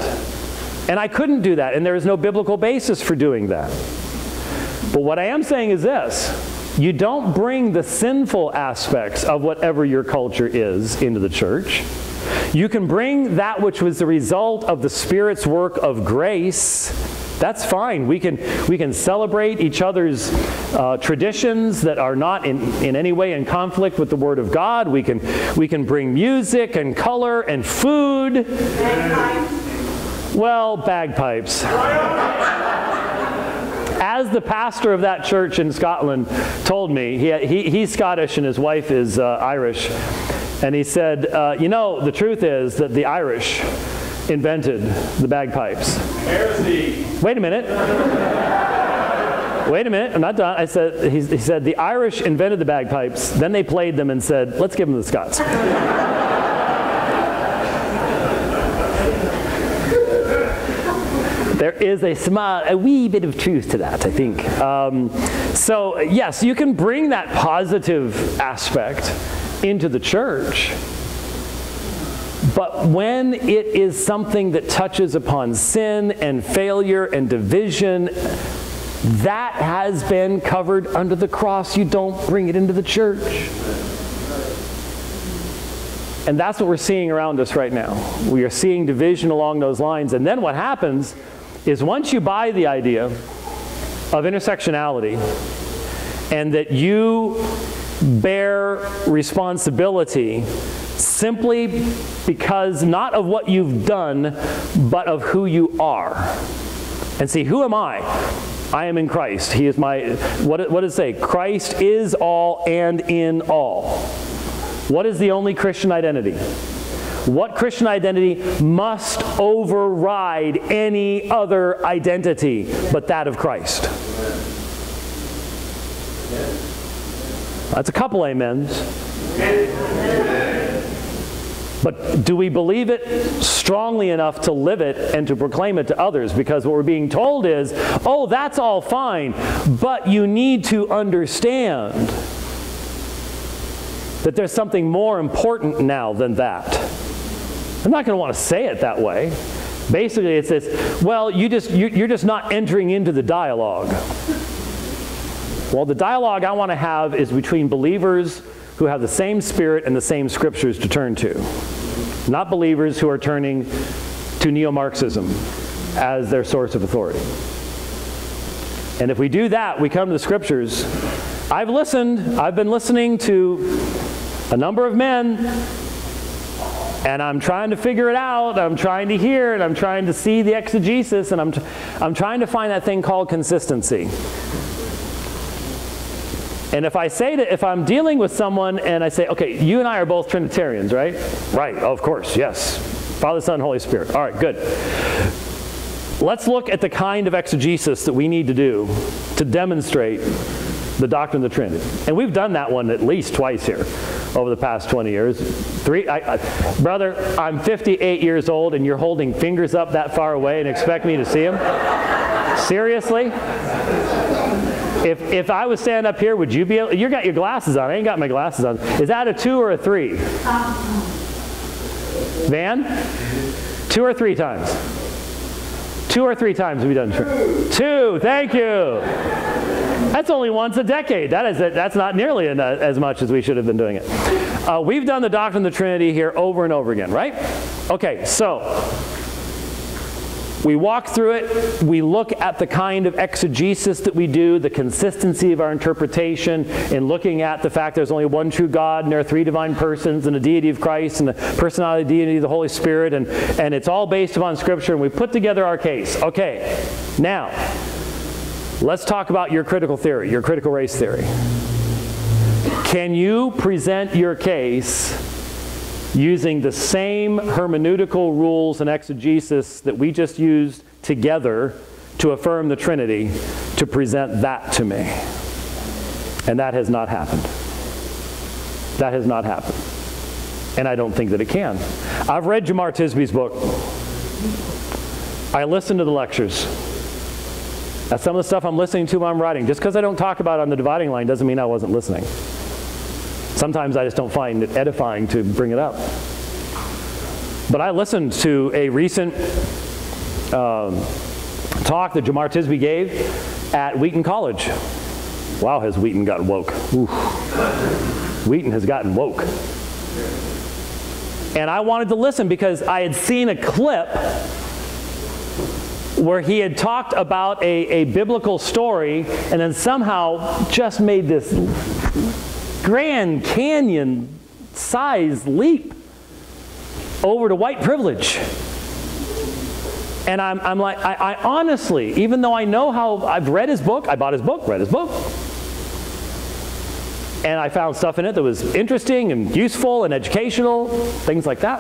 And I couldn't do that, and there is no biblical basis for doing that. But what I am saying is this: you don't bring the sinful aspects of whatever your culture is into the church. You can bring that which was the result of the Spirit's work of grace. That's fine. We can celebrate each other's traditions that are not in any way in conflict with the Word of God. We can bring music and color and food. Bagpipes. Well, bagpipes. As the pastor of that church in Scotland told me, he's Scottish and his wife is Irish, and he said, you know, the truth is that the Irish invented the bagpipes. Heresy. Wait a minute. Wait a minute, I'm not done. I said, he said, the Irish invented the bagpipes, then they played them and said, let's give them to the Scots. There is a wee bit of truth to that, I think. So yes, you can bring that positive aspect into the church. But when it is something that touches upon sin and failure and division, that has been covered under the cross. You don't bring it into the church. And that's what we're seeing around us right now. We are seeing division along those lines. And then what happens is once you buy the idea of intersectionality and that you bear responsibility simply because not of what you've done, but of who you are. And see, who am I? I am in Christ. He is my, what does it say? Christ is all and in all. What is the only Christian identity? What Christian identity must override any other identity but that of Christ? That's a couple amens. But do we believe it strongly enough to live it and to proclaim it to others? Because what we're being told is, oh, that's all fine, but you need to understand that there's something more important now than that. I'm not going to want to say it that way. Basically, it says, well, you're just not entering into the dialogue. Well, the dialogue I want to have is between believers who have the same Spirit and the same Scriptures to turn to. Not believers who are turning to neo-Marxism as their source of authority. And if we do that, we come to the Scriptures. I've been listening to a number of men, and I'm trying to figure it out. I'm trying to hear, and I'm trying to see the exegesis, and I'm trying to find that thing called consistency. And if I'm dealing with someone and I say, okay, you and I are both Trinitarians, right? Right, of course, yes. Father, Son, Holy Spirit. All right, good. Let's look at the kind of exegesis that we need to do to demonstrate the doctrine of the Trinity. And we've done that one at least twice here over the past 20 years. Brother, I'm 58 years old and you're holding fingers up that far away and expect me to see them? Seriously? If I was standing up here, would you be able? You got your glasses on. I ain't got my glasses on. Is that a 2 or a 3? Van? 2 or 3 times? 2 or 3 times have we done? 2. Thank you. That's only once a decade. That's not nearly as much as we should have been doing it. We've done the doctrine of the Trinity here over and over again, right? Okay, so we walk through it, we look at the kind of exegesis that we do, the consistency of our interpretation in looking at the fact there's only one true God and there are 3 divine persons and the deity of Christ and the personality, deity of the Holy Spirit, and it's all based upon Scripture, and we put together our case. Okay, now, let's talk about your critical theory, your critical race theory. Can you present your case using the same hermeneutical rules and exegesis that we just used together to affirm the Trinity, to present that to me? And that has not happened. That has not happened. And I don't think that it can. I've read Jamar Tisby's book. I listened to the lectures. That's some of the stuff I'm listening to while I'm writing. Just because I don't talk about it on the dividing line doesn't mean I wasn't listening. Sometimes I just don't find it edifying to bring it up. But I listened to a recent talk that Jamar Tisby gave at Wheaton College. Wow, has Wheaton gotten woke. Oof. Wheaton has gotten woke. And I wanted to listen because I had seen a clip where he had talked about a biblical story and then somehow just made this Grand Canyon-sized leap over to white privilege. And I'm like, I honestly, even though I know how, I've read his book, I bought his book, read his book, and I found stuff in it that was interesting and useful and educational, things like that.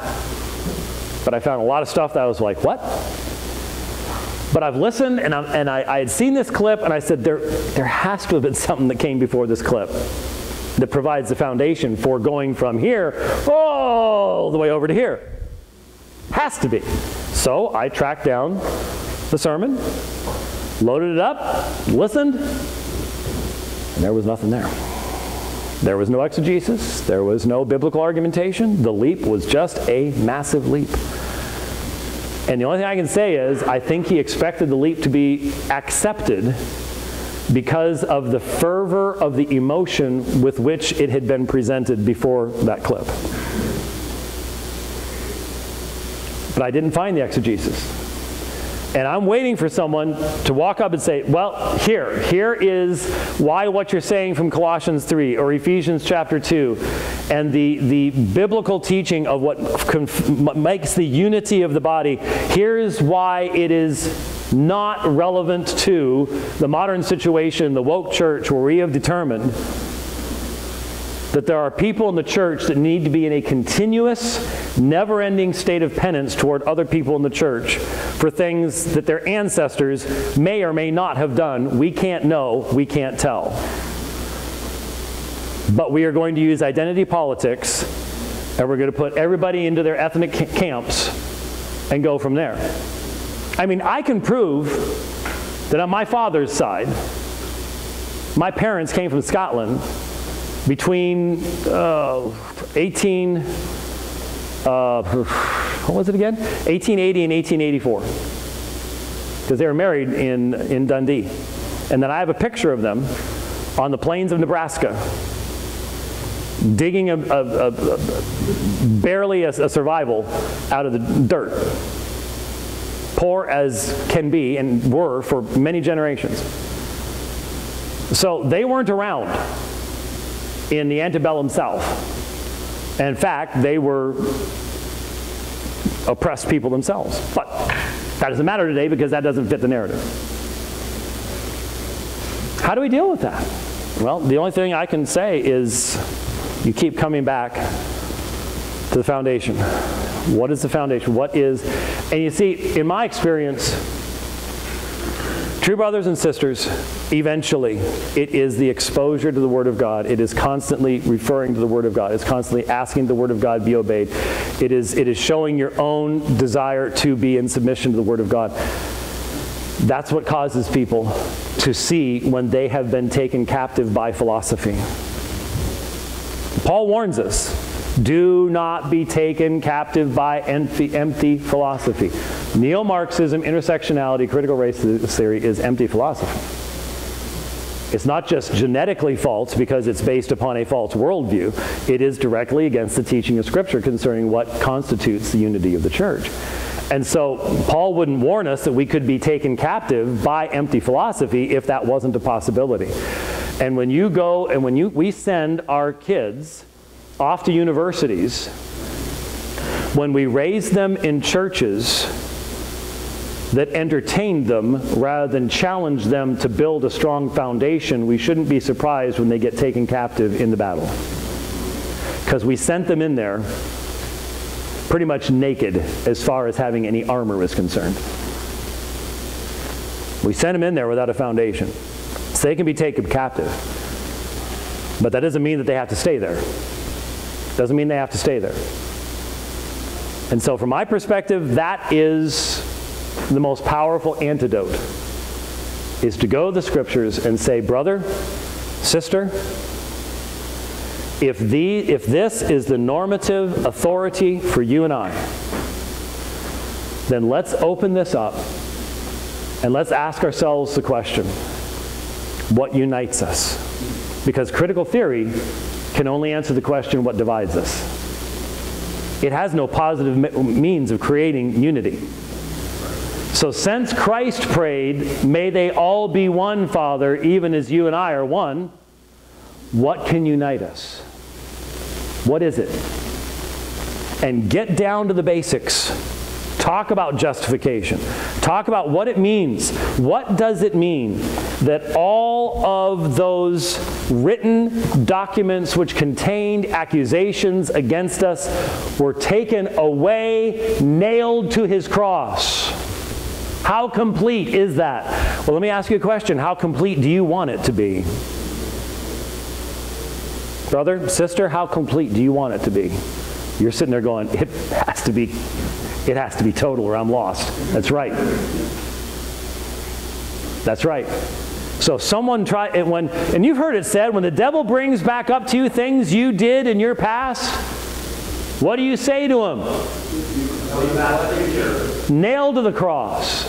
But I found a lot of stuff that I was like, what? But I've listened, and I had seen this clip, and I said, there has to have been something that came before this clip that provides the foundation for going from here all the way over to here. Has to be. So I tracked down the sermon, loaded it up, listened, and there was nothing there. There was no exegesis. There was no biblical argumentation. The leap was just a massive leap. And the only thing I can say is I think he expected the leap to be accepted because of the fervor of the emotion with which it had been presented before that clip. But I didn't find the exegesis. And I'm waiting for someone to walk up and say, well, here is why what you're saying from Colossians 3 or Ephesians chapter 2 and the biblical teaching of what makes the unity of the body, here's why it is not relevant to the modern situation, the woke church, where we have determined that there are people in the church that need to be in a continuous, never-ending state of penance toward other people in the church for things that their ancestors may or may not have done. We can't know, we can't tell. But we are going to use identity politics, and we're going to put everybody into their ethnic camps and go from there. I mean, I can prove that on my father's side, my parents came from Scotland between 1880 and 1884, because they were married in Dundee. And then I have a picture of them on the plains of Nebraska, digging barely a survival out of the dirt, poor as can be, and were for many generations. So they weren't around in the antebellum South. And in fact, they were oppressed people themselves. But that doesn't matter today because that doesn't fit the narrative. How do we deal with that? Well, the only thing I can say is you keep coming back to the foundation. What is the foundation? What is, and you see, in my experience, true brothers and sisters, eventually, it is the exposure to the Word of God. It is constantly referring to the Word of God. It's constantly asking the Word of God be obeyed. It is showing your own desire to be in submission to the Word of God. That's what causes people to see when they have been taken captive by philosophy. Paul warns us, do not be taken captive by empty philosophy. Neo-Marxism, intersectionality, critical race theory is empty philosophy. It's not just genetically false because it's based upon a false worldview. It is directly against the teaching of Scripture concerning what constitutes the unity of the church. And so Paul wouldn't warn us that we could be taken captive by empty philosophy if that wasn't a possibility. And when you go and we send our kids off to universities, when we raise them in churches that entertain them rather than challenge them to build a strong foundation, we shouldn't be surprised when they get taken captive in the battle. Because we sent them in there pretty much naked as far as having any armor is concerned. We sent them in there without a foundation. So they can be taken captive. But that doesn't mean that they have to stay there. Doesn't mean they have to stay there. And so from my perspective, that is the most powerful antidote, is to go to the Scriptures and say, brother, sister, if this is the normative authority for you and I, then let's open this up and let's ask ourselves the question, what unites us? Because critical theory can only answer the question, what divides us? It has no positive means of creating unity. So since Christ prayed, may they all be one, Father, even as you and I are one, what can unite us? What is it? And get down to the basics. Talk about justification. Talk about what it means. What does it mean that all of those written documents which contained accusations against us were taken away, nailed to his cross? How complete is that? Well, let me ask you a question. How complete do you want it to be? Brother, sister, how complete do you want it to be? You're sitting there going, it has to be total or I'm lost. That's right. That's right. So someone and you've heard it said, when the devil brings back up to you things you did in your past, what do you say to him? Nailed to the cross.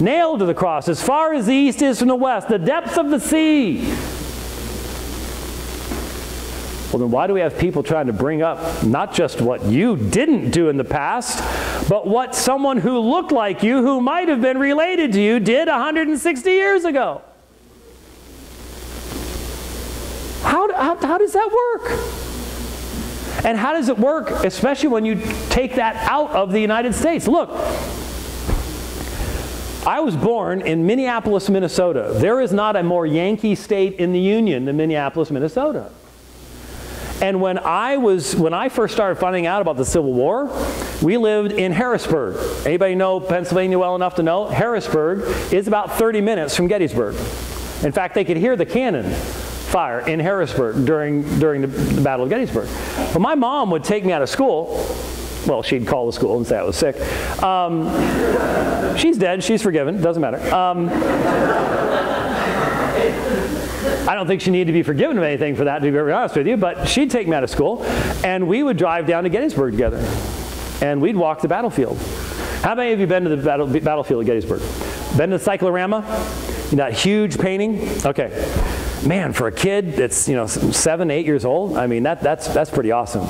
Nailed to the cross. As far as the east is from the west, the depths of the sea. Well, then why do we have people trying to bring up not just what you didn't do in the past, but what someone who looked like you, who might have been related to you, did 160 years ago? How does that work? And how does it work, especially when you take that out of the United States? Look, I was born in Minneapolis, Minnesota. There is not a more Yankee state in the Union than Minneapolis, Minnesota. And when I first started finding out about the Civil War, we lived in Harrisburg. Anybody know Pennsylvania well enough to know? Harrisburg is about 30 minutes from Gettysburg. In fact, they could hear the cannon fire in Harrisburg during the Battle of Gettysburg. But my mom would take me out of school. Well, she'd call the school and say I was sick. She's dead. She's forgiven. Doesn't matter. I don't think she needed to be forgiven of anything for that, to be very honest with you, but she'd take me out of school, and we would drive down to Gettysburg together, and we'd walk the battlefield. How many of you been to the battlefield at Gettysburg? Been to the cyclorama? That huge painting? Okay. Man, for a kid that's 7, 8 years old, I mean, that's pretty awesome.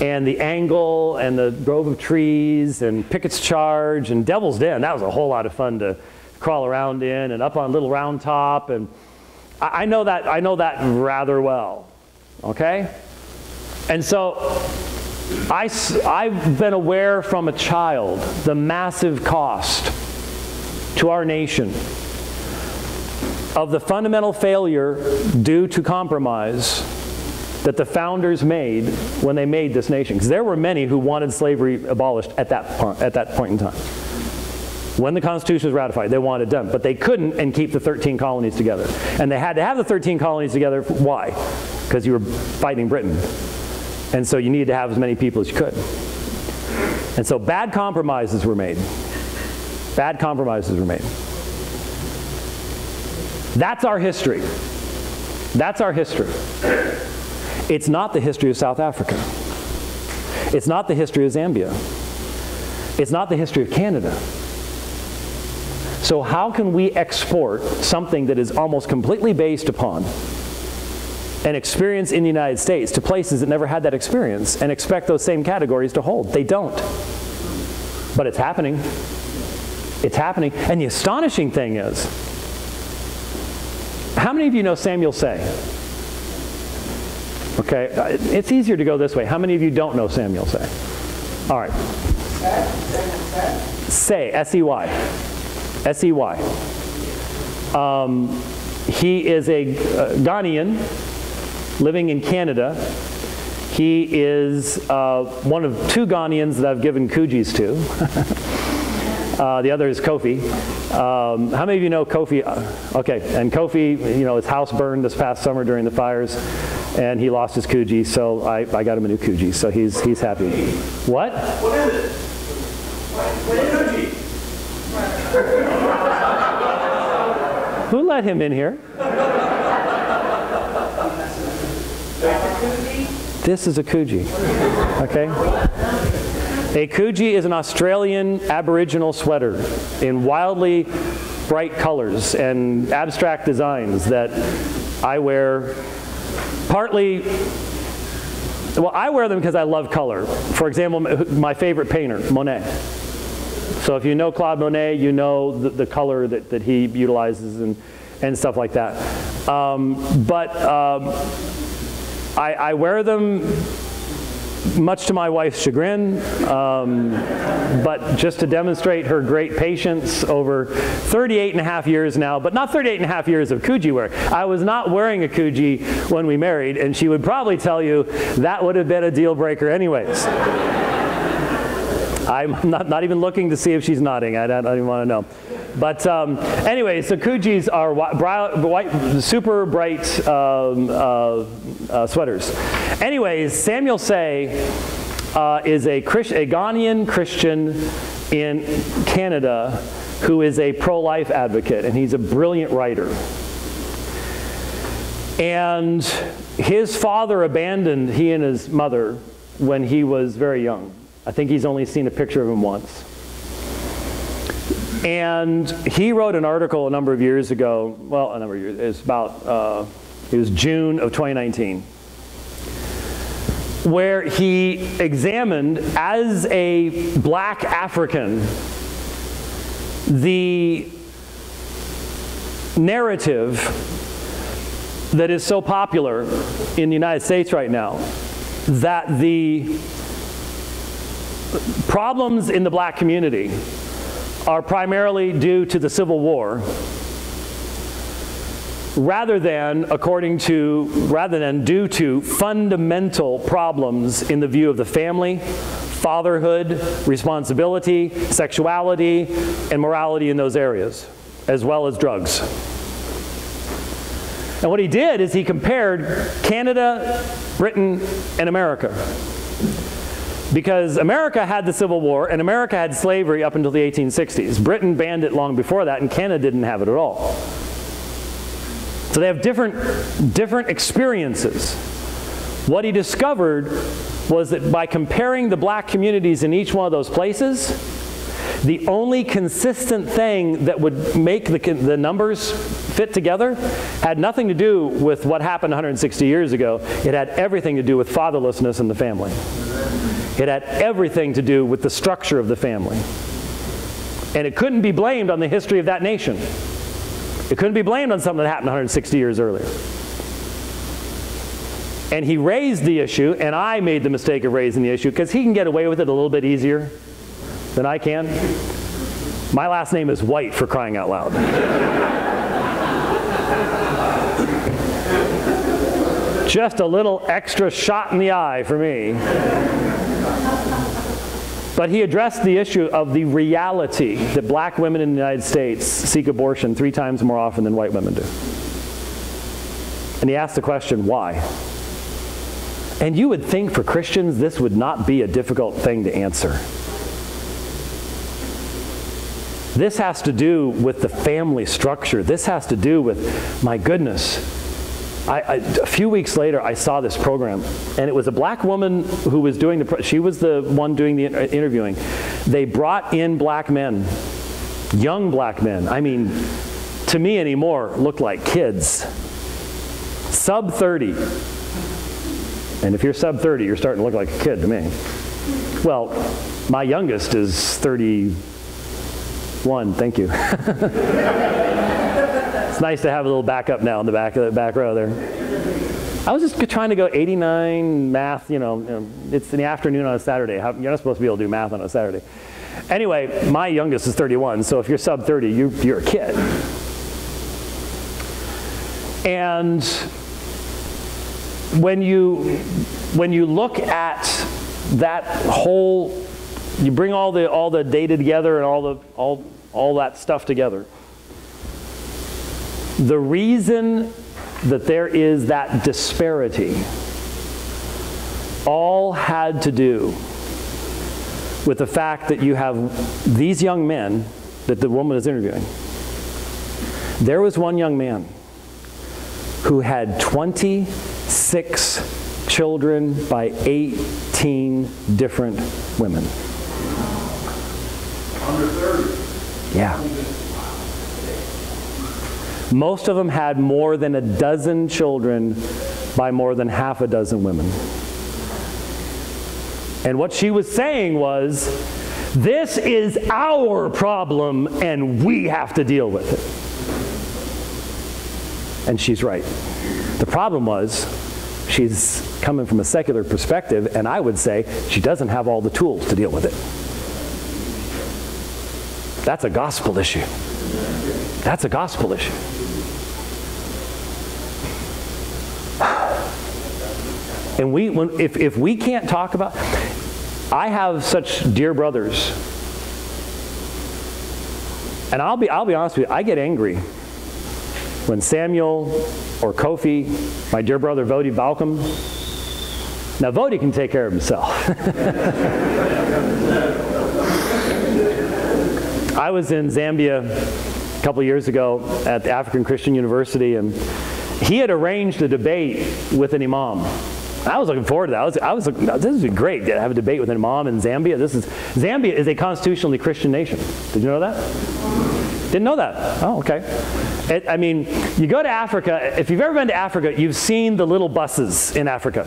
And the angle, and the grove of trees, and Pickett's Charge, and Devil's Den, that was a whole lot of fun to crawl around in, and up on Little Round Top, and I know that rather well, okay? And so I've been aware from a child the massive cost to our nation of the fundamental failure due to compromise that the founders made when they made this nation. Because there were many who wanted slavery abolished at that point in time. When the Constitution was ratified, they wanted it done. But they couldn't and keep the 13 colonies together. And they had to have the 13 colonies together. Why? Because you were fighting Britain. And so you needed to have as many people as you could. And so bad compromises were made. Bad compromises were made. That's our history. That's our history. It's not the history of South Africa. It's not the history of Zambia. It's not the history of Canada. So how can we export something that is almost completely based upon an experience in the United States to places that never had that experience and expect those same categories to hold? They don't. But it's happening. It's happening. And the astonishing thing is, how many of you know Samuel Say? Okay, it's easier to go this way. How many of you don't know Samuel Say? All right. Say, S-E-Y. S-E-Y. He is a Ghanaian living in Canada. He is one of 2 Ghanaians that I've given Kujis to. The other is Kofi. How many of you know Kofi? Okay, and Kofi, his house burned this past summer during the fires, and he lost his Kuji, so I got him a new Kuji, so he's happy. What? What is it? What is Kuji? Who let him in here? This is a Kuji. Okay? A kuji is an Australian Aboriginal sweater in wildly bright colors and abstract designs that I wear partly, well, I wear them because I love color. For example, my favorite painter, Monet. So if you know Claude Monet, you know the color that he utilizes and stuff like that. I wear them much to my wife's chagrin, but just to demonstrate her great patience over 38 and a half years now, but not 38 and a half years of kuji wear. I was not wearing a kuji when we married, and she would probably tell you that would have been a deal breaker anyways. I'm not even looking to see if she's nodding. I don't even want to know. But anyway, so kujis are white, super bright sweaters. Anyways, Samuel Say is a Ghanaian Christian in Canada who is a pro-life advocate, and he's a brilliant writer. And his father abandoned he and his mother when he was very young. I think he's only seen a picture of him once. And he wrote an article a number of years ago, well, a number of years, it was about, it was June of 2019, where he examined, as a black African, the narrative that is so popular in the United States right now, that the problems in the black community are primarily due to the Civil War, rather than due to fundamental problems in the view of the family, fatherhood, responsibility, sexuality, and morality in those areas, as well as drugs. And what he did is he compared Canada, Britain, and America. Because America had the Civil War, and America had slavery up until the 1860s. Britain banned it long before that, and Canada didn't have it at all. So they have different experiences. What he discovered was that by comparing the black communities in each one of those places, the only consistent thing that would make the numbers fit together had nothing to do with what happened 160 years ago. It had everything to do with fatherlessness in the family. It had everything to do with the structure of the family. And it couldn't be blamed on the history of that nation. It couldn't be blamed on something that happened 160 years earlier. And he raised the issue, and I made the mistake of raising the issue, because he can get away with it a little bit easier than I can. My last name is White, for crying out loud. Just a little extra shot in the eye for me. But he addressed the issue of the reality that black women in the United States seek abortion 3 times more often than white women do. And he asked the question, why? And you would think for Christians this would not be a difficult thing to answer. This has to do with the family structure. This has to do with, my goodness, a few weeks later, I saw this program, and it was a black woman who was doing she was the one doing the interviewing. They brought in black men, young black men. I mean, to me anymore, looked like kids. Sub 30. And if you're sub 30, you're starting to look like a kid to me. Well, my youngest is 31, thank you. It's nice to have a little backup now in the back row there. I was just trying to go 89 math, you know, it's in the afternoon on a Saturday. You're not supposed to be able to do math on a Saturday. Anyway, my youngest is 31, so if you're sub 30, you're a kid. And when you look at that whole, you bring all the data together and all that stuff together. The reason that there is that disparity all had to do with the fact that you have these young men that the woman is interviewing. There was one young man who had 26 children by 18 different women. Under 30. Yeah. Most of them had more than a dozen children by more than half a dozen women. And what she was saying was, this is our problem and we have to deal with it. And she's right. The problem was, she's coming from a secular perspective, and I would say she doesn't have all the tools to deal with it. That's a gospel issue. That's a gospel issue. And if we can't talk about, I have such dear brothers, and I'll be honest with you, I get angry when Samuel or Kofi, my dear brother Vodi Balcom. Now Vodi can take care of himself. I was in Zambia a couple of years ago at the African Christian University, and he had arranged a debate with an imam. I was looking forward to that. I was looking, this would be great to have a debate with an imam in Zambia. Zambia is a constitutionally Christian nation. Did you know that? Didn't know that. Oh, okay. I mean, you go to Africa, if you've ever been to Africa, you've seen the little buses in Africa.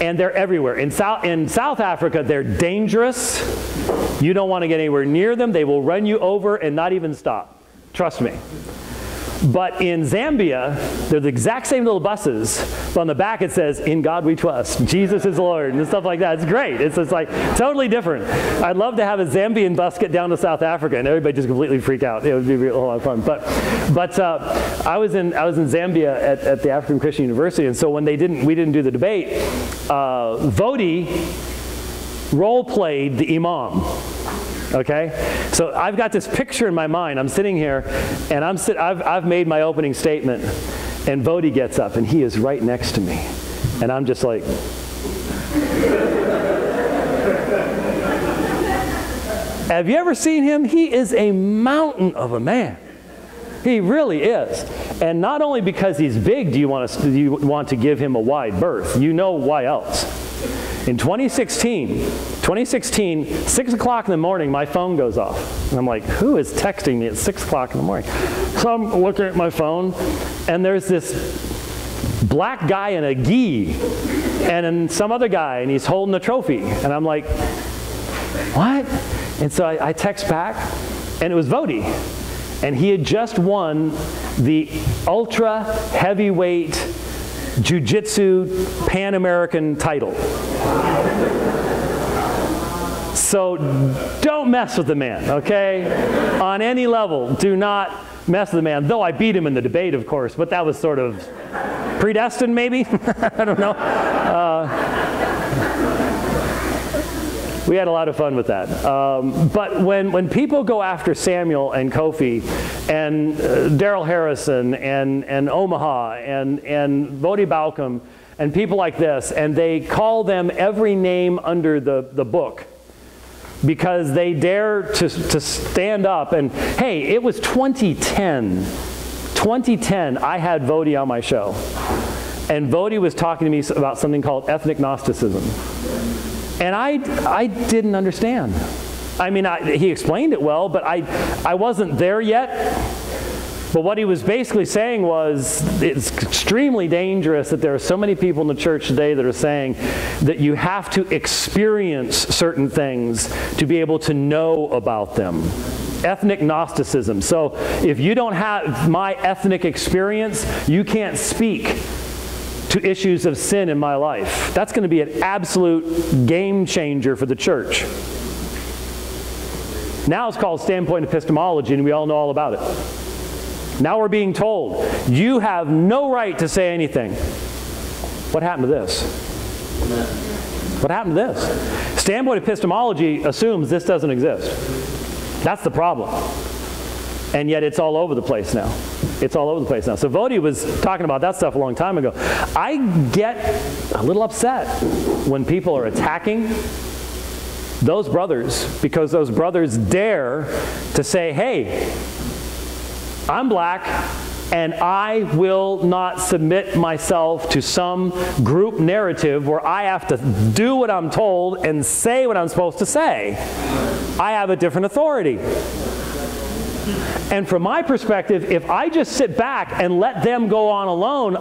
And they're everywhere. In South Africa, they're dangerous. You don't want to get anywhere near them. They will run you over and not even stop. Trust me. But in Zambia, they're the exact same little buses, but on the back it says, "In God we trust, Jesus is Lord," and stuff like that. It's great. It's like totally different. I'd love to have a Zambian bus get down to South Africa and everybody just completely freak out. It would be a whole lot of fun. But I was in Zambia at the African Christian University, and so when we didn't do the debate, Vodi role-played the imam. Okay, so I've got this picture in my mind. I'm sitting here, and I've made my opening statement, and Vodi gets up, and he is right next to me, and I'm just like, have you ever seen him? He is a mountain of a man. He really is. And not only because he's big do you want to give him a wide berth. You know why else. In 2016, 6 o'clock in the morning, my phone goes off. And I'm like, who is texting me at 6 o'clock in the morning? So I'm looking at my phone, and there's this black guy in a gi, and then some other guy, and he's holding a trophy. And I'm like, what? And so I text back, and it was Vodi. And he had just won the ultra heavyweight jiu-jitsu Pan-American title. So don't mess with the man, okay? On any level, do not mess with the man. Though I beat him in the debate, of course, but that was sort of predestined, maybe? I don't know. We had a lot of fun with that. But when people go after Samuel and Kofi and Daryl Harrison and Omaha and Vodi Balcom and people like this, and they call them every name under the book because they dare to stand up and, hey, it was 2010. 2010, I had Vodi on my show. And Vodi was talking to me about something called ethnic Gnosticism. And I didn't understand. I mean, he explained it well, but I wasn't there yet. But what he was basically saying was, it's extremely dangerous that there are so many people in the church today that are saying that you have to experience certain things to be able to know about them. Ethnic Gnosticism. So if you don't have my ethnic experience, you can't speak to issues of sin in my life. That's going to be an absolute game changer for the church. Now it's called standpoint epistemology, and we all know all about it. Now we're being told, you have no right to say anything. What happened to this? What happened to this? Standpoint epistemology assumes this doesn't exist. That's the problem. And yet it's all over the place now. It's all over the place now. So Vodi was talking about that stuff a long time ago. I get a little upset when people are attacking those brothers because those brothers dare to say, hey, I'm black And I will not submit myself to some group narrative where I have to do what I'm told and say what I'm supposed to say. I have a different authority. And from my perspective, if I just sit back and let them go on alone,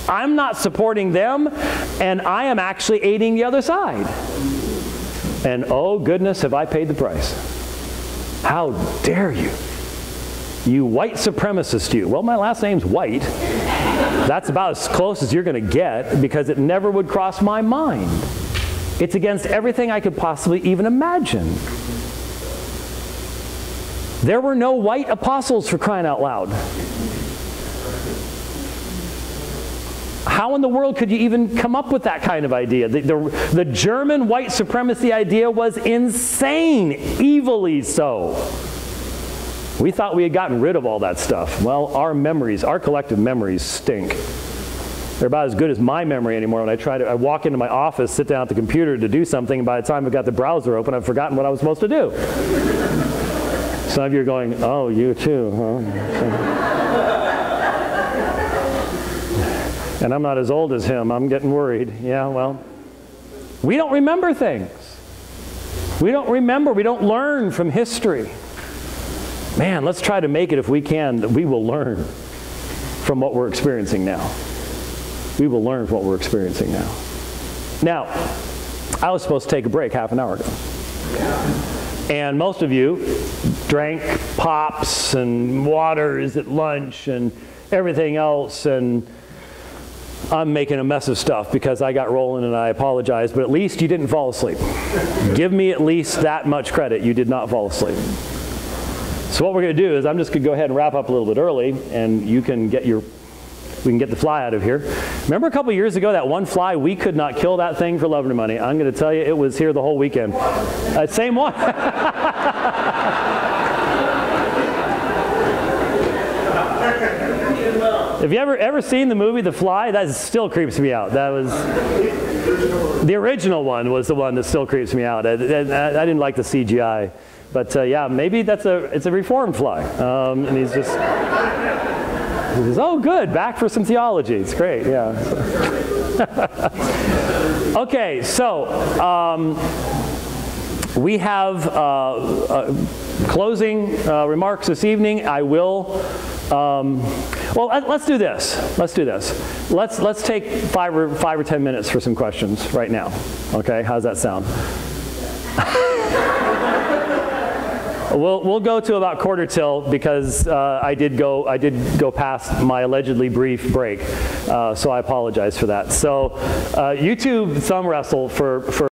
I'm not supporting them, and I am actually aiding the other side. And oh goodness, have I paid the price. How dare you? You white supremacist, you. Well, my last name's White. That's about as close as you're going to get, because it never would cross my mind. It's against everything I could possibly even imagine. There were no white apostles, for crying out loud. How in the world could you even come up with that kind of idea? The German white supremacy idea was insane, evilly so. We thought we had gotten rid of all that stuff. Well, our memories, our collective memories stink. They're about as good as my memory anymore. When I walk into my office, sit down at the computer to do something, and by the time I've got the browser open, I've forgotten what I was supposed to do. Some of you are going, oh, you too, huh? And I'm not as old as him. I'm getting worried. Yeah, well, we don't remember things. We don't remember. We don't learn from history. Man, let's try to make it, if we can, that we will learn from what we're experiencing now. We will learn from what we're experiencing now. Now, I was supposed to take a break half an hour ago. And most of you drank pops and waters at lunch and everything else, and I'm making a mess of stuff because I got rolling, and I apologize, but at least you didn't fall asleep. Give me at least that much credit. You did not fall asleep. So what we're going to do is I'm just going to go ahead and wrap up a little bit early, and you can get we can get the fly out of here. Remember a couple years ago, that one fly, we could not kill that thing for love nor money. I'm going to tell you, it was here the whole weekend. Same one. Have you ever seen the movie The Fly? That still creeps me out. That was the original one. Was the one that still creeps me out. I didn't like the CGI, but yeah, maybe it's a reformed fly, and he says, "Oh, good, back for some theology. It's great." Yeah. Okay, so we have closing remarks this evening. I will. Well, let's do this. Let's do this. Let's take 5 or 10 minutes for some questions right now. Okay, how's that sound? We'll go to about quarter till, because I did go past my allegedly brief break, so I apologize for that. So YouTube thumb wrestle for